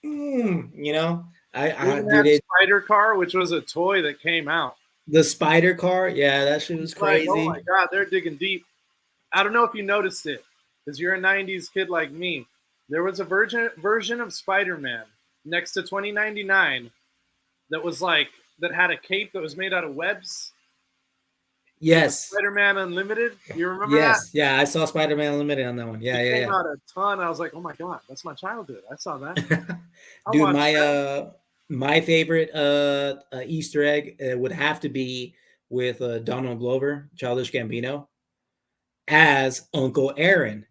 You know, I Even dude, that Spider Car, which was a toy that came out. the spider car, yeah, that shit was crazy. Like, oh my god, they're digging deep. I don't know if you noticed it, because you're a '90s kid like me. There was a version of Spider-Man next to 2099 that was like that had a cape that was made out of webs. Yes. Spider-Man Unlimited. You remember Yes. that? Yeah, I saw Spider-Man Unlimited on that one. Yeah, It came out a ton. I was like, oh my god, that's my childhood. I saw that. Dude, my favorite Easter egg would have to be with Donald Glover, Childish Gambino, as Uncle Aaron.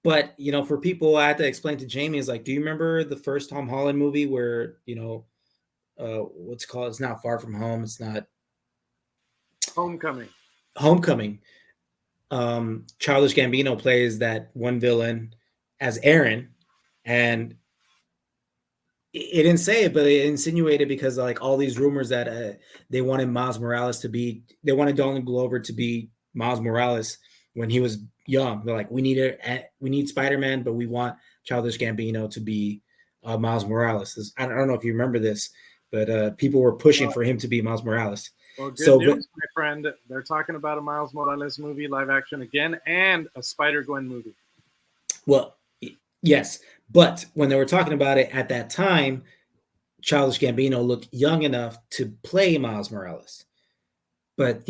But you know, for people, I had to explain to Jamie is like, do you remember the first Tom Holland movie where what's it called? It's not Far From Home. It's not Homecoming. Childish Gambino plays that one villain as Aaron, and it didn't say it, but it insinuated because like all these rumors that they wanted they wanted Donald Glover to be Miles Morales when he was young. They're like, we need Spider-Man, but we want Childish Gambino to be Miles Morales. I don't know if you remember this, but people were pushing for him to be Miles Morales. Well, good news, my friend. They're talking about a Miles Morales movie, live action again, and a Spider-Gwen movie. Well, yes, but when they were talking about it at that time, Childish Gambino looked young enough to play Miles Morales. But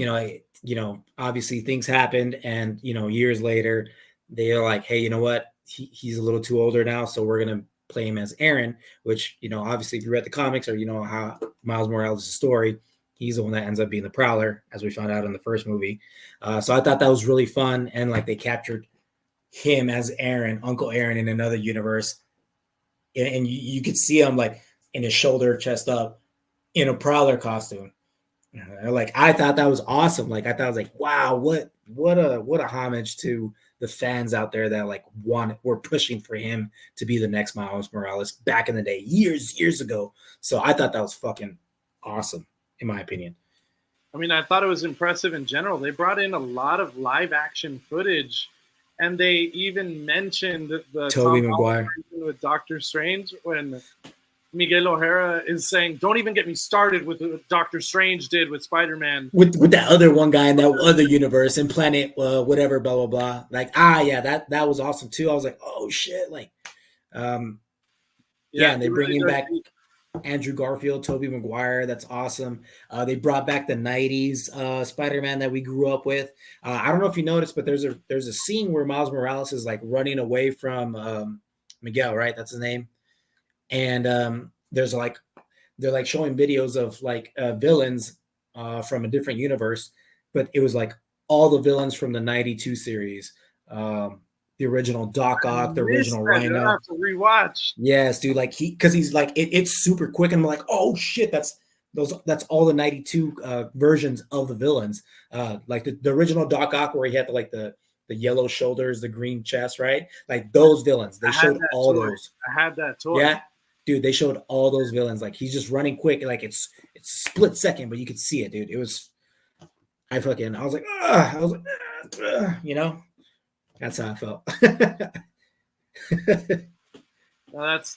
obviously things happened, and years later, they're like, hey, you know what? He's a little too older now, so we're gonna play him as Aaron. Which obviously, if you read the comics or how Miles Morales' story, he's the one that ends up being the Prowler, as we found out in the first movie. So I thought that was really fun, and like they captured him as Aaron, Uncle Aaron, in another universe, and you could see him like in his shoulder, chest up, in a Prowler costume. Like I thought that was awesome. Like I thought I was like, wow, what a homage to the fans out there that like were pushing for him to be the next Miles Morales back in the day, years ago. So I thought that was fucking awesome, in my opinion. I mean, I thought it was impressive in general. They brought in a lot of live action footage, and they even mentioned the Tobey Maguire with Doctor Strange when Miguel O'Hara is saying, "Don't even get me started with what Doctor Strange did with Spider-Man." With that other one guy in that other universe and planet, whatever, blah blah blah. Like, yeah, that was awesome too. I was like, oh shit, like, and they bring him back. Andrew Garfield, Tobey Maguire, that's awesome. They brought back the '90s Spider-Man that we grew up with. I don't know if you noticed, but there's a scene where Miles Morales is like running away from Miguel, right? That's his name. And they're like showing videos of like villains from a different universe, but it was like all the villains from the '92 series. The original Doc Ock, the original Rhino. I have to rewatch. Yes, dude. Like because he's like it's super quick, and I'm like, oh shit, that's all the '92 versions of the villains. Like the original Doc Ock, where he had the yellow shoulders, the green chest, right? Like those villains. They showed all those. I had that toy. Yeah, dude. They showed all those villains. Like he's just running quick, like it's split second, but you could see it, dude. It was. I was like, That's how I felt.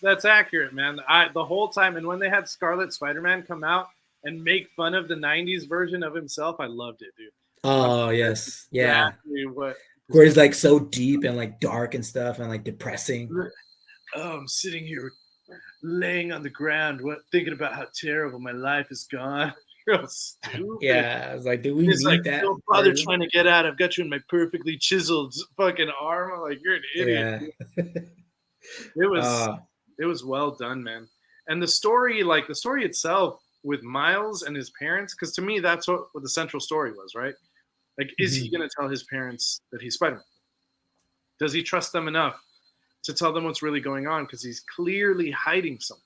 That's accurate, man. The whole time, and when they had Scarlet Spider-Man come out and make fun of the '90s version of himself, I loved it, dude. Oh yes, yeah. Exactly where he's like so deep and like dark and stuff and like depressing. Oh, I'm sitting here laying on the ground, thinking about how terrible my life is gone. Real stupid. Yeah, I was like, do we need that? Don't bother trying to get out. I've got you in my perfectly chiseled fucking arm. I'm like, you're an idiot. Yeah. It was Uh, it was well done, man. And the story, like the story itself with Miles and his parents, because to me that's what the central story was, right? Like, is he mhm. gonna tell his parents that he's Spider-Man? Does he trust them enough to tell them what's really going on? Because he's clearly hiding something.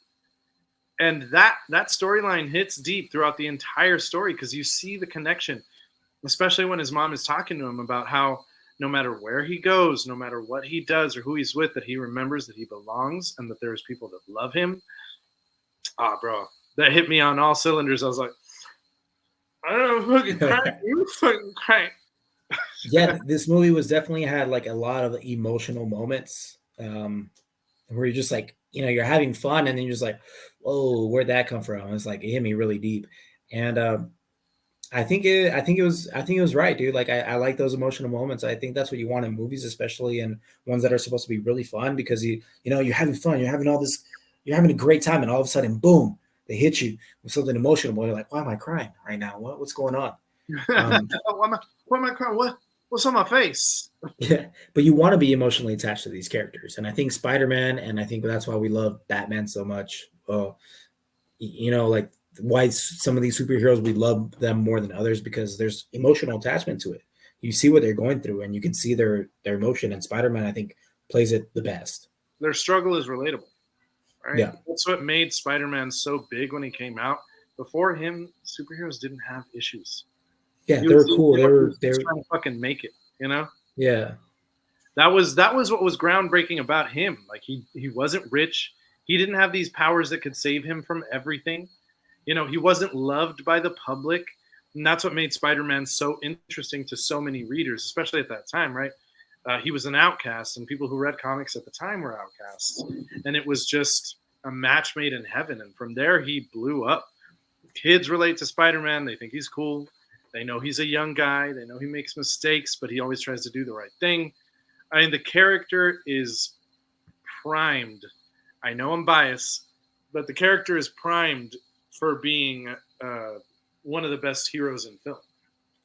And that storyline hits deep throughout the entire story because you see the connection, especially when his mom is talking to him about how no matter where he goes, no matter what he does or who he's with, that he remembers that he belongs and that there's people that love him. Ah, bro, that hit me on all cylinders. I was like, I don't fucking cry. You fucking cry. Yeah, this movie was definitely had like a lot of emotional moments where you're just like, you're having fun and then you're just like, oh, where'd that come from? It's like it hit me really deep. And I think it was right, dude. Like I like those emotional moments. I think that's what you want in movies, especially in ones that are supposed to be really fun because you're having fun, you're having all this, you're having a great time, and all of a sudden, boom, they hit you with something emotional. You're like, why am I crying right now? What's going on? Um, Why am I crying? What's on my face? yeah, but you want to be emotionally attached to these characters, and I think Spider-Man, and I think that's why we love Batman so much. Like why some of these superheroes we love them more than others because there's emotional attachment to it. You see what they're going through, and you can see their emotion. And Spider-Man, I think, plays it the best. Their struggle is relatable, right? Yeah, That's what made Spider-Man so big when he came out. Before him, superheroes didn't have issues. yeah, He they was were the cool. only one who was They just were trying to fucking make it, you know? yeah, That was what was groundbreaking about him. Like he wasn't rich. He didn't have these powers that could save him from everything. He wasn't loved by the public. And that's what made Spider-Man so interesting to so many readers, especially at that time, right? He was an outcast, and people who read comics at the time were outcasts. And it was just a match made in heaven. And from there, he blew up. Kids relate to Spider-Man. They think he's cool. They know he's a young guy. They know he makes mistakes, but he always tries to do the right thing. I mean, the character is primed. I know I'm biased, but the character is primed for being one of the best heroes in film.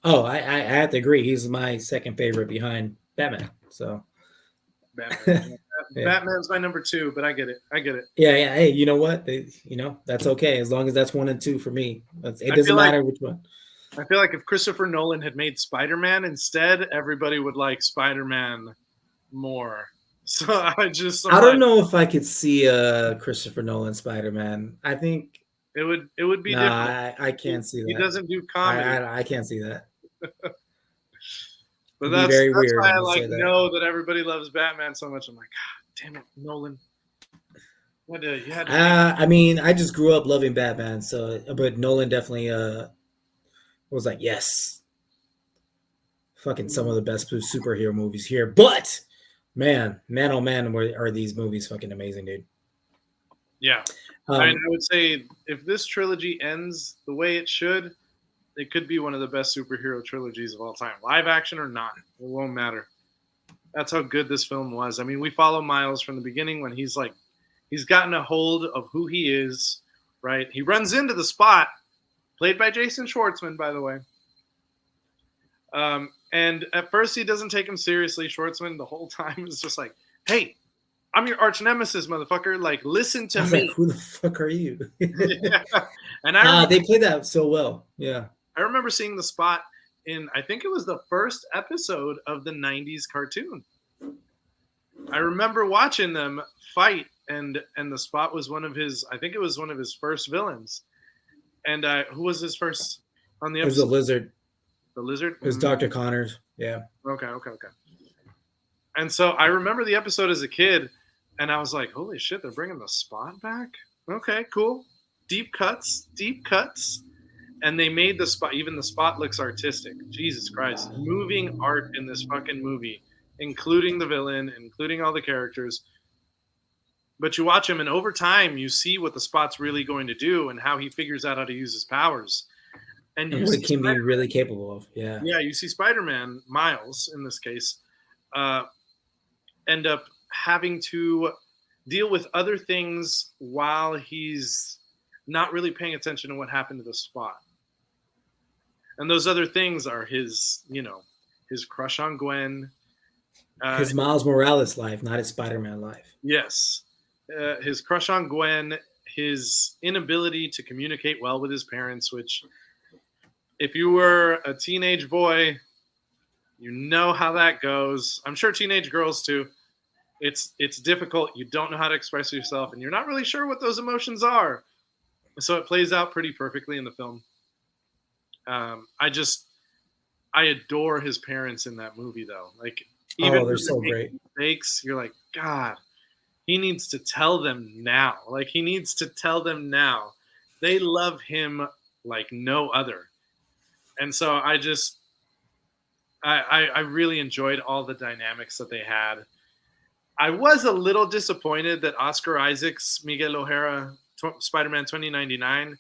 Oh, I have to agree. He's my second favorite behind Batman. So Batman. yeah, Batman's my number two, but I get it. I get it. yeah. Hey, you know what? That's okay as long as that's 1 and 2 for me. It I doesn't feel like matter which one. I feel like if Christopher Nolan had made Spider-Man instead, everybody would like Spider-Man more. So I'm I don't like, know if I could see a Christopher Nolan Spider-Man. I think it would be different. nah, I can't see He that. doesn't do comedy. I can't see that. But It'd be that's very that's weird why if I you like say that. know that everybody loves Batman so much. I'm like, God damn it, Nolan. You had to I mean, I just grew up loving Batman, so but Nolan definitely was like, yes, fucking some of the best superhero movies here. But man, oh man, are these movies fucking amazing, dude? yeah. I mean, Um, I would say if this trilogy ends the way it should, it could be one of the best superhero trilogies of all time, live action or not. It won't matter. That's how good this film was. I mean, we follow Miles from the beginning when he's gotten a hold of who he is, right? He runs into the Spot, played by Jason Schwartzman, by the way. And at first, he doesn't take him seriously. Schwartzman, the whole time, is just like, "Hey, I'm your arch nemesis, motherfucker. Like, listen I to was like, me." who the fuck are you? Yeah. And I remember, They played that so well. Yeah. I remember seeing the Spot in, I think it was the first episode of the '90s cartoon. I remember watching them fight, and the Spot was one of his. I think it was one of his first villains. And who was his first on the It was a episode? lizard. The lizard. It was Dr. Connors. Yeah. Okay. And so I remember the episode as a kid, and I was like, "Holy shit, they're bringing the Spot back." Okay, cool. Deep cuts. And they made the Spot. Even the Spot looks artistic. Jesus Christ, moving art in this fucking movie, including the villain, including all the characters. But you watch him, and over time, you see what the Spot's really going to do and how he figures out how to use his powers. And And you what see it can be Spider- really capable of. Yeah. yeah, you see Spider-Man, Miles in this case, uh, end up having to deal with other things while he's not really paying attention to what happened to the Spot. And those other things are his crush on Gwen, His Miles Morales life, not his Spider-Man life. Yes. His crush on Gwen, his inability to communicate well with his parents, which, if you were a teenage boy, you know how that goes. I'm sure teenage girls too. It's difficult. You don't know how to express yourself, and you're not really sure what those emotions are. So it plays out pretty perfectly in the film. I adore his parents in that movie, though. Like, even they're so great. Mistakes, you're like, God, he needs to tell them now. Like, he needs to tell them now. They love him like no other. And so I really enjoyed all the dynamics that they had. I was a little disappointed that Oscar Isaac's Miguel O'Hara, Spider-Man 2099,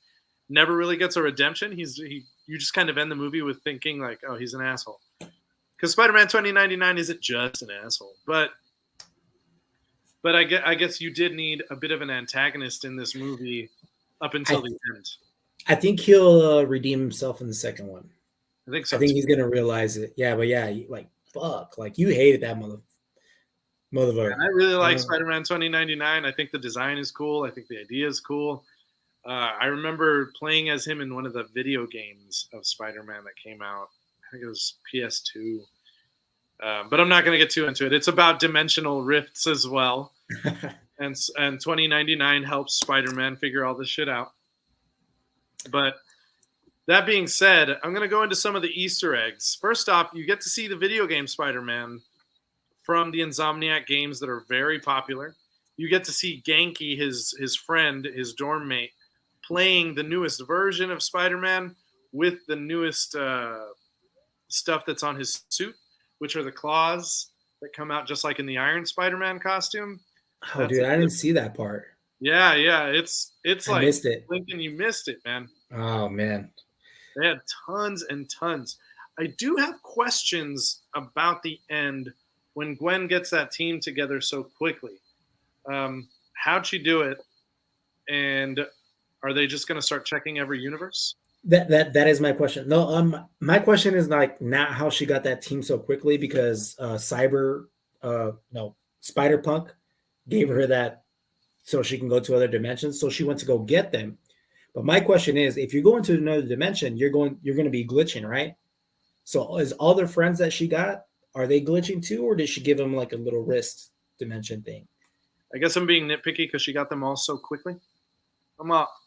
never really gets a redemption. You just kind of end the movie with thinking like, oh, he's an asshole. Because Spider-Man 2099 isn't just an asshole, but I guess you did need a bit of an antagonist in this movie up until the end. I think he'll redeem himself in the second one. I think so. I think he's gonna realize it. Yeah, but yeah, like fuck, like you hated that motherfucker. And I really like Spider-Man 2099. I think the design is cool. I think the idea is cool. I remember playing as him in one of the video games of Spider-Man that came out. I think it was PS2. But I'm not going to get too into it. It's about dimensional rifts as well. and 2099 helps Spider-Man figure all this shit out. But that being said, I'm going to go into some of the Easter eggs. First off, you get to see the video game Spider-Man from the Insomniac games that are very popular. You get to see Genki, his friend, his dorm mate, playing the newest version of Spider-Man with the newest stuff that's on his suit, which are the claws that come out just like in the Iron Spider-Man costume. Oh, dude, I didn't see that part. Yeah. It's like I missed it. Lincoln, you missed it, man. Oh man, they had tons and tons. I do have questions about the end when Gwen gets that team together so quickly. How'd she do it? And are they just going to start checking every universe? That is my question. No, my question is like not how she got that team so quickly, because Spider-Punk gave her that so she can go to other dimensions. So she went to go get them. But my question is, if you go into another dimension, you're going to be glitching, right? So is all the friends that she got, are they glitching too, or did she give them like a little wrist dimension thing? I guess I'm being nitpicky because she got them all so quickly.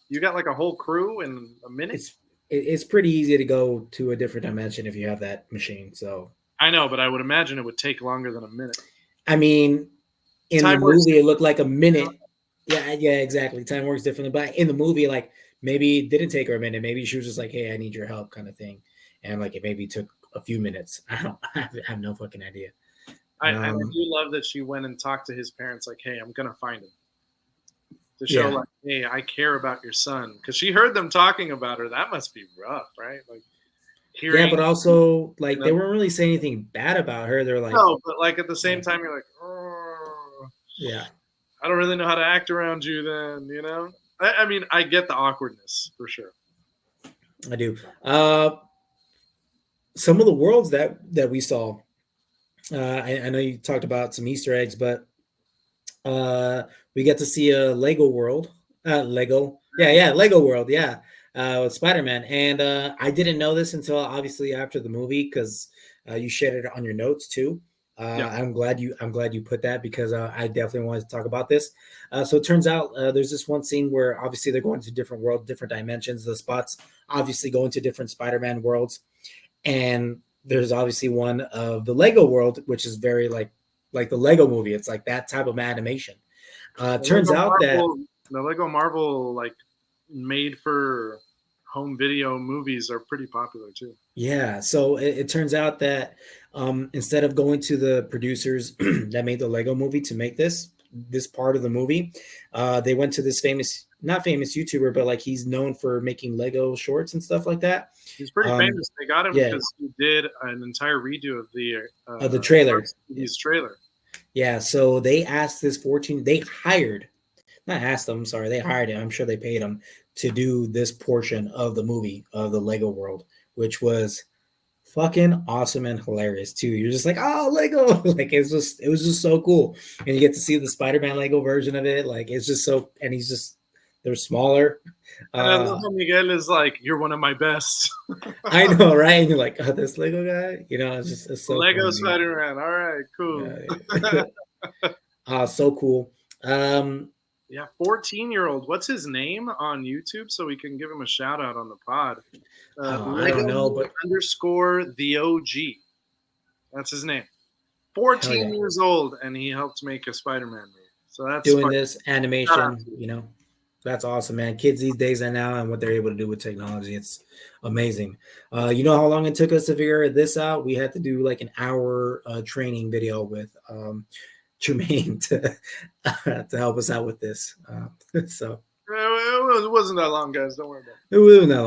You got like a whole crew in a minute? It's pretty easy to go to a different dimension if you have that machine. So I know, but I would imagine it would take longer than a minute. I mean, in the movie, it looked like a minute. Yeah, exactly. Time works differently. But in the movie, like maybe it didn't take her a minute. Maybe she was just like, "Hey, I need your help," kind of thing, and like it maybe took a few minutes. I have no fucking idea. I do love that she went and talked to his parents, like, "Hey, I'm gonna find him." To show like, hey, I care about your son, because she heard them talking about her. That must be rough, right? Like, yeah, but also like they weren't really saying anything bad about her. They're like, no, but like at the same time, you're like, oh, yeah, I don't really know how to act around you. Then I mean, I get the awkwardness for sure. I do. Some of the worlds that we saw, I know you talked about some Easter eggs, but we get to see a Lego world, Lego world, with Spider-Man, and I didn't know this until obviously after the movie, because you shared it on your notes too. I'm glad you put that, because I definitely wanted to talk about this. So it turns out there's this one scene where obviously they're going to different worlds, different dimensions. The spots obviously going to different Spider-Man worlds, and there's obviously one of the Lego world, which is very like the Lego movie. It's like that type of animation. Turns out that the Lego Marvel like made for home video movies are pretty popular too. Yeah, so it turns out that instead of going to the producers that made the Lego movie to make this part of the movie, they went to this not famous YouTuber, but like he's known for making Lego shorts and stuff like that. He's pretty famous. They got him because he did an entire redo of the trailer. His trailer. Yeah, so they asked they hired him. I'm sure they paid him to do this portion of the movie of the Lego world, which was fucking awesome and hilarious too. You're just like, oh, Lego. Like it was just so cool. And you get to see the Spider-Man Lego version of it. Like it's just so, and they're smaller. And I love how Miguel is like, "You're one of my best." I know, right? And you're like, oh, this Lego guy. It's so Lego funny, Spider-Man. All right, cool. So cool. Yeah, 14-year-old. What's his name on YouTube so we can give him a shout out on the pod? I don't know, but _ the OG. That's his name. 14 years old, and he helped make a Spider-Man movie. So that's doing this animation, that's awesome, man. Kids these days and now and what they're able to do with technology, it's amazing. You know how long it took us to figure this out? We had to do like an hour training video with Jermaine to help us out with this. So it wasn't that long, guys. Don't worry about it. It wasn't that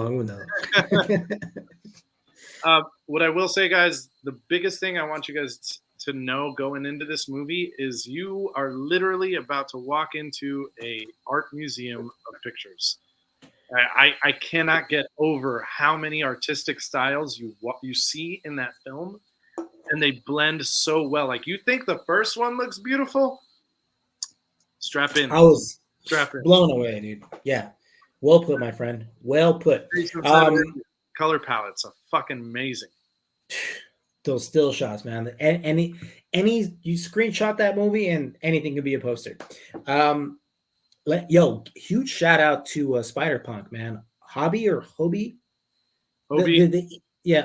long. What I will say, guys, the biggest thing I want you guys to know going into this movie is you are literally about to walk into a art museum of pictures. I cannot get over how many artistic styles you see in that film, and they blend so well. Like, you think the first one looks beautiful? Strap in. I was blown away, dude. Yeah. Well put, my friend. Well put. Color palettes are fucking amazing. Those still shots, man. Any you screenshot that movie and anything could be a poster. Huge shout out to Spider-Punk, man. Hobby or Hobie? Hobie.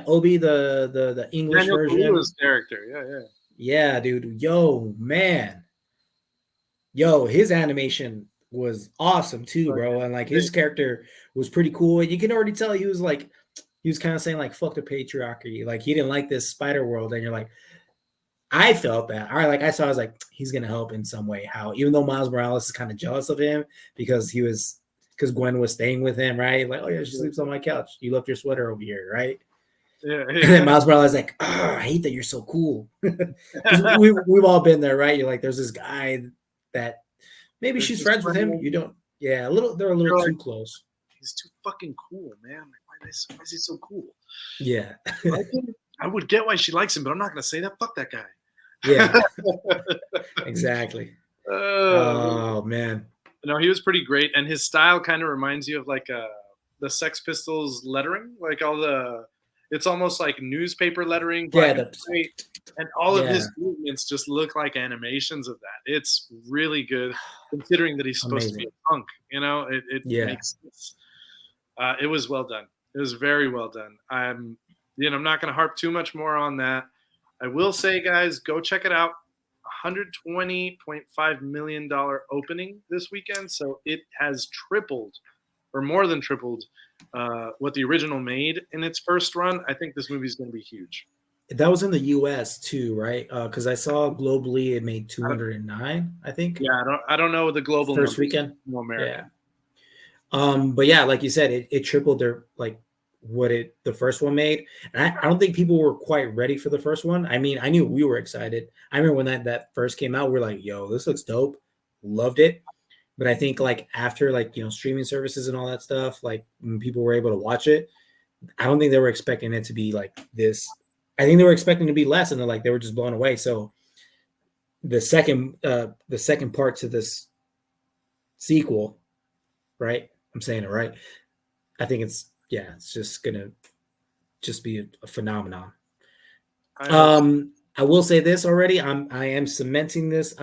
Obi, the English Daniel version. Kaluuya's character, yeah, dude. Yo, man. Yo, his animation was awesome too, bro. And like his character was pretty cool. And you can already tell he was kind of saying like, fuck the patriarchy. Like he didn't like this spider world. And you're like, I felt that. All right, like I was like, he's gonna help in some way. How even though Miles Morales is kind of jealous of him because Gwen was staying with him, right? Like, oh yeah, she sleeps on my couch. You left your sweater over here, right? Yeah. And then Miles Morales is like, oh, I hate that you're so cool. we've all been there, right? You're like, there's this guy that maybe she's friends with him. You don't. Yeah, they're a little too close. He's too fucking cool, man. Like, why is he so cool? Yeah. I would get why she likes him, but I'm not gonna say that. Fuck that guy. Yeah. Exactly. Oh man. No, he was pretty great, and his style kind of reminds you of like the Sex Pistols lettering, like it's almost like newspaper lettering. And all of his movements just look like animations of that. It's really good, considering that he's supposed to be a punk. It makes sense. It was well done. It was very well done. I'm not going to harp too much more on that. I will say, guys, go check it out. $120.5 million opening this weekend. So it has tripled or more than tripled what the original made in its first run. I think this movie is going to be huge. That was in the U.S. too, right? Because I saw globally it made 209, I think. Yeah, I don't know the global first weekend. No, America. Yeah. But yeah, like you said, it tripled their the first one made. And I don't think people were quite ready for the first one. I mean, I knew we were excited. I remember when that first came out, we were like, yo, this looks dope. Loved it. But I think like after streaming services and all that stuff, like when people were able to watch it, I don't think they were expecting it to be like this. I think they were expecting to be less, and they were just blown away. So the second part to this sequel, right? I'm saying it right. I think it's just gonna be a phenomenon. I will say this already. I am cementing this.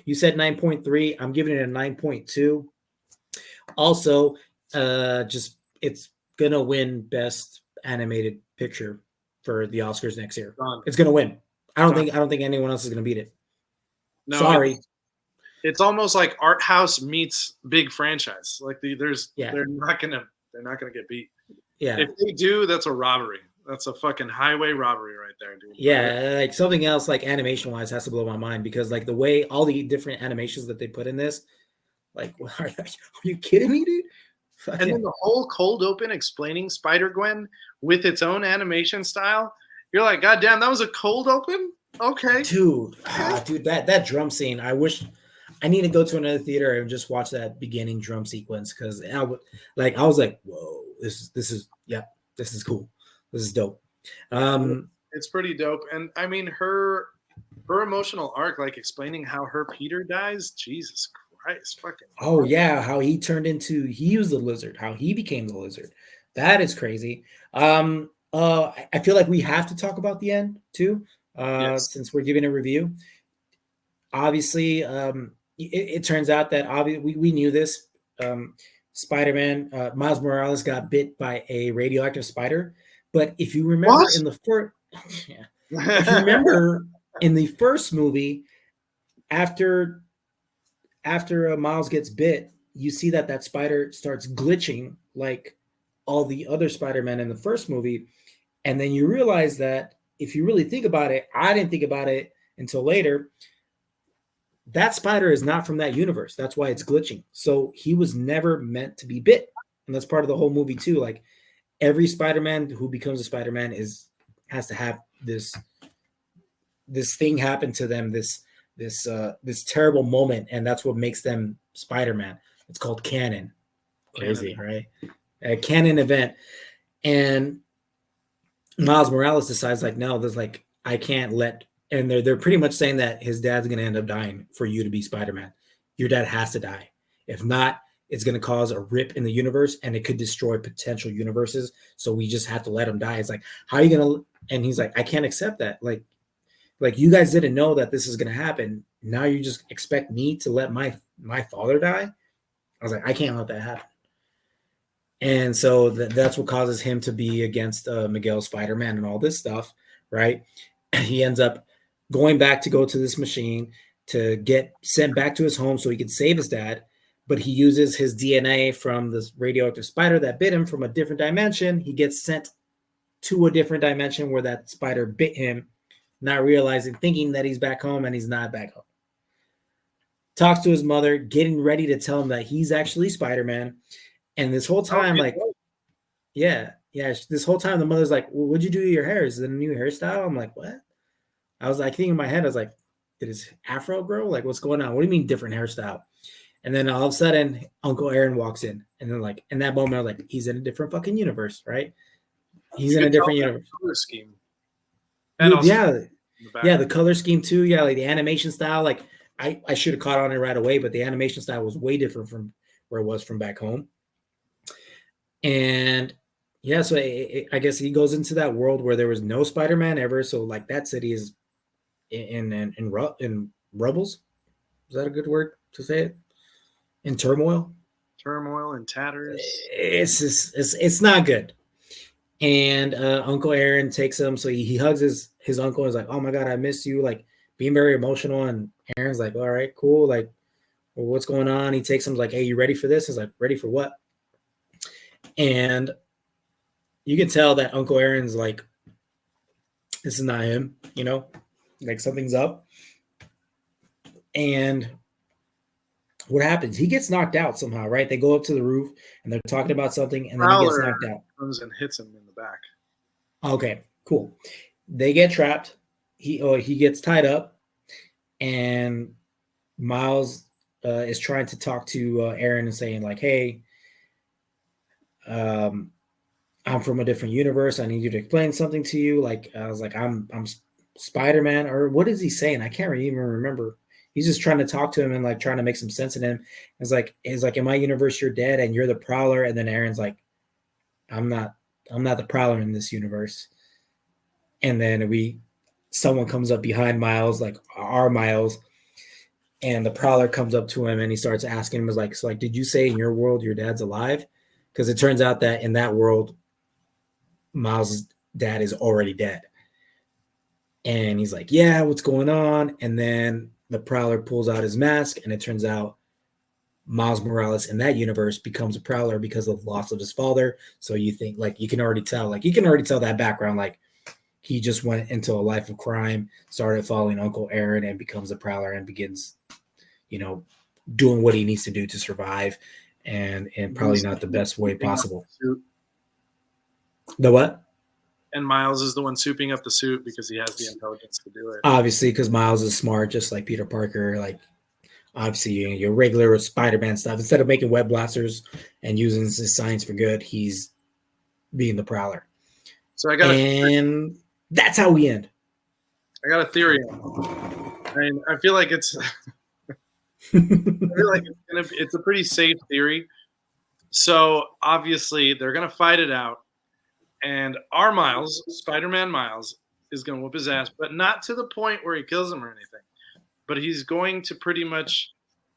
You said 9.3. I'm giving it a 9.2. Also, it's gonna win Best Animated Picture for the Oscars next year. It's gonna win. I don't think anyone else is gonna beat it. No, sorry. It's almost like art house meets big franchise. Like they're not gonna get beat. Yeah. If they do, that's a robbery. That's a fucking highway robbery right there, dude. Yeah, like something else like animation wise has to blow my mind because like the way all the different animations that they put in this, like are you kidding me, dude? And then the whole cold open explaining Spider-Gwen with its own animation style. You're like, God damn, that was a cold open? Okay. Dude, that drum scene. I wish I need to go to another theater and just watch that beginning drum sequence because I was like, whoa, this is cool. This is dope. It's pretty dope. And I mean, her emotional arc, like explaining how her Peter dies, Jesus Christ, fucking. Oh yeah, how he was the lizard, how he became the lizard. That is crazy. I feel like we have to talk about the end too, Yes. since we're giving a review. Obviously, it turns out that we knew this. Spider-Man, Miles Morales got bit by a radioactive spider. But if you remember What? in the first, yeah, if you remember in the first movie, after Miles gets bit, you see that spider starts glitching like all the other Spider-Man in the first movie, and then you realize that if you really think about it, I didn't think about it until later. That spider is not from that universe. That's why it's glitching. So he was never meant to be bit, and that's part of the whole movie too. Like every Spider-Man who becomes a Spider-Man has to have this thing happen to them, this terrible moment, and that's what makes them Spider-Man. It's called canon. Crazy, right? A canon event. And Miles Morales decides like, no, there's like, I can't let, and they're pretty much saying that his dad's going to end up dying for you to be Spider-Man. Your dad has to die. If not, it's going to cause a rip in the universe and it could destroy potential universes. So we just have to let him die. It's like, how are you going to, and he's like, I can't accept that. Like you guys didn't know that this is going to happen. Now you just expect me to let my father die. I was like, I can't let that happen. And so that's what causes him to be against Miguel Spider-Man and all this stuff, right? He ends up going back to go to this machine to get sent back to his home so he can save his dad. But he uses his DNA from this radioactive spider that bit him from a different dimension. He gets sent to a different dimension where that spider bit him, not realizing, thinking that he's back home, and he's not back home. Talks to his mother, getting ready to tell him that he's actually Spider-Man. And this whole time, this whole time the mother's like, well, what'd you do to your hair? Is it a new hairstyle? I'm like, what? I was like, thinking in my head, I was like, did his afro grow? Like, what's going on? What do you mean different hairstyle? And then all of a sudden, Uncle Aaron walks in. And then like, in that moment, I was like, he's in a different fucking universe, right? He's in a different universe. Color scheme. And the color scheme too. Yeah, like the animation style. Like I should have caught on it right away, but the animation style was way different from where it was from back home. And yeah, so I guess he goes into that world where there was no Spider-Man ever. So like that city is in rubbles. Is that a good word to say it? In turmoil and tatters. It's not good. And Uncle Aaron takes him, so he hugs his uncle and is like, oh my God, I miss you, like being very emotional. And Aaron's like, all right, cool, like, well, what's going on? He takes him like, hey, you ready for this? He's like, ready for what? And you can tell that Uncle Aaron's like, this is not him, like something's up. And what happens? He gets knocked out somehow, right? They go up to the roof and they're talking about something, and then he gets knocked out. Comes and hits him in the back. Okay, cool. They get trapped. He gets tied up, and Miles is trying to talk to Aaron and saying like, hey, I'm from a different universe. I need you to explain something to you. Like I was like, I'm Spider-Man, or what is he saying? I can't even remember. He's just trying to talk to him and like trying to make some sense in him. It's like, in my universe, you're dead and you're the Prowler. And then Aaron's like, I'm not the Prowler in this universe. And then someone comes up behind Miles, like our Miles, and the Prowler comes up to him and he starts asking him, like, so like, did you say in your world your dad's alive? Because it turns out that in that world, Miles' dad is already dead. And he's like, yeah, what's going on? And then the Prowler pulls out his mask, and it turns out Miles Morales in that universe becomes a Prowler because of the loss of his father. So you think, like, you can already tell that background, like he just went into a life of crime, started following Uncle Aaron, and becomes a Prowler and begins, doing what he needs to do to survive, and probably not the best way possible. The what? And Miles is the one souping up the suit because he has the intelligence to do it. Obviously, because Miles is smart, just like Peter Parker. Like, obviously, your regular Spider-Man stuff. Instead of making web blasters and using his science for good, he's being the Prowler. So and that's how we end. I got a theory. I feel like it's it's a pretty safe theory. So obviously they're gonna fight it out, and our Miles, Spider-Man Miles, is gonna whoop his ass, but not to the point where he kills him or anything. But he's going to pretty much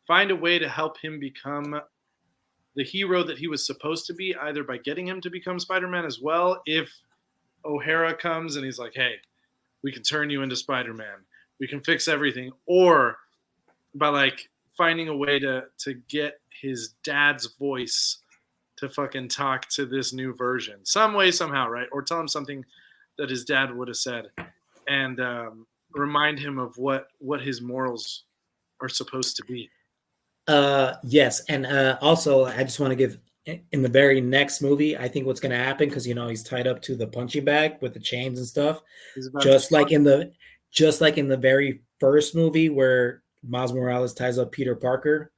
find a way to help him become the hero that he was supposed to be, either by getting him to become Spider-Man as well. If O'Hara comes and he's like, "Hey, we can turn you into Spider-Man. We can fix everything," or by like finding a way to get his dad's voice to fucking talk to this new version some way, somehow, right? Or tell him something that his dad would have said, and remind him of what his morals are supposed to be. Yes, and also I just want to give, in the very next movie, I think what's going to happen, because he's tied up to the punching bag with the chains and stuff, just like in the very first movie where Miles Morales ties up Peter Parker,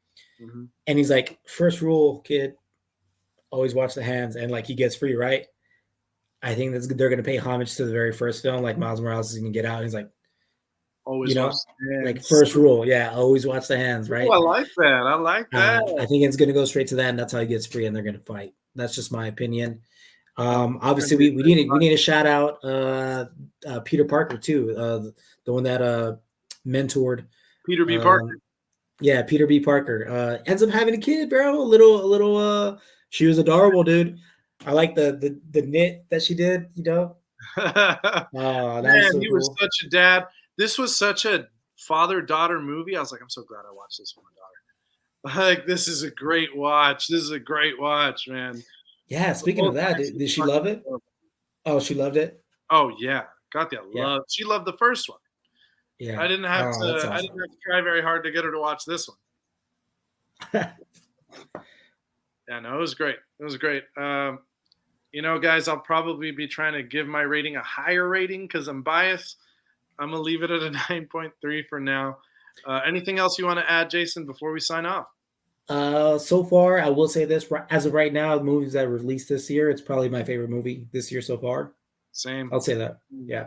and he's like, "First rule, kid, always watch the hands," and like he gets free, right? I think they're going to pay homage to the very first film. Like Miles Morales is going to get out, and he's like, always watch the hands. Like first rule, always watch the hands, right? Oh, I like that. I think it's going to go straight to that, and that's how he gets free, and they're going to fight. That's just my opinion. Obviously, we need to shout out Peter Parker too, the one that mentored Peter B. Parker. Yeah, Peter B. Parker ends up having a kid, bro. A little. She was adorable, dude. I like the knit that she did. Man, was so he cool. was such a dad. This was such a father-daughter movie. I was like, I'm so glad I watched this with my daughter. Like, this is a great watch. This is a great watch, man. Yeah, speaking of that, did she love it? Oh, she loved it? Oh, yeah. Got that love. She loved the first one. Yeah. I didn't have to awesome. I didn't have to try very hard to get her to watch this one. Yeah, no, it was great. It was great. Guys, I'll probably be trying to give my rating a higher rating because I'm biased. I'm going to leave it at a 9.3 for now. Anything else you want to add, Jason, before we sign off? So far, I will say this. As of right now, the movies that released this year, it's probably my favorite movie this year so far. Same. I'll say that. Yeah.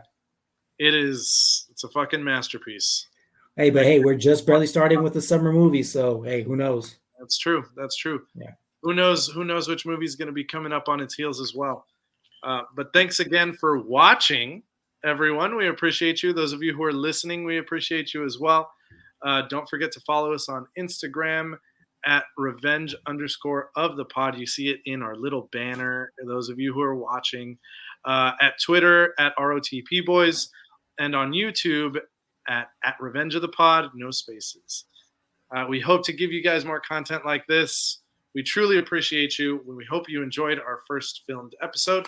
It's a fucking masterpiece. Hey, but hey, we're just barely starting with the summer movie, so hey, who knows? That's true. Yeah. Who knows which movie is going to be coming up on its heels as well. But thanks again for watching, everyone. We appreciate you. Those of you who are listening, we appreciate you as well. Don't forget to follow us on Instagram at revenge_of_the_pod. You see it in our little banner. Those of you who are watching, at Twitter at ROTP Boys, and on YouTube at Revenge of the Pod, no spaces. We hope to give you guys more content like this. We truly appreciate you. We hope you enjoyed our first filmed episode.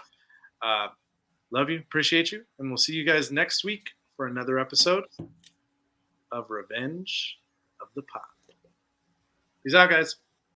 Love you, appreciate you, and we'll see you guys next week for another episode of Revenge of the Pod. Peace out, guys.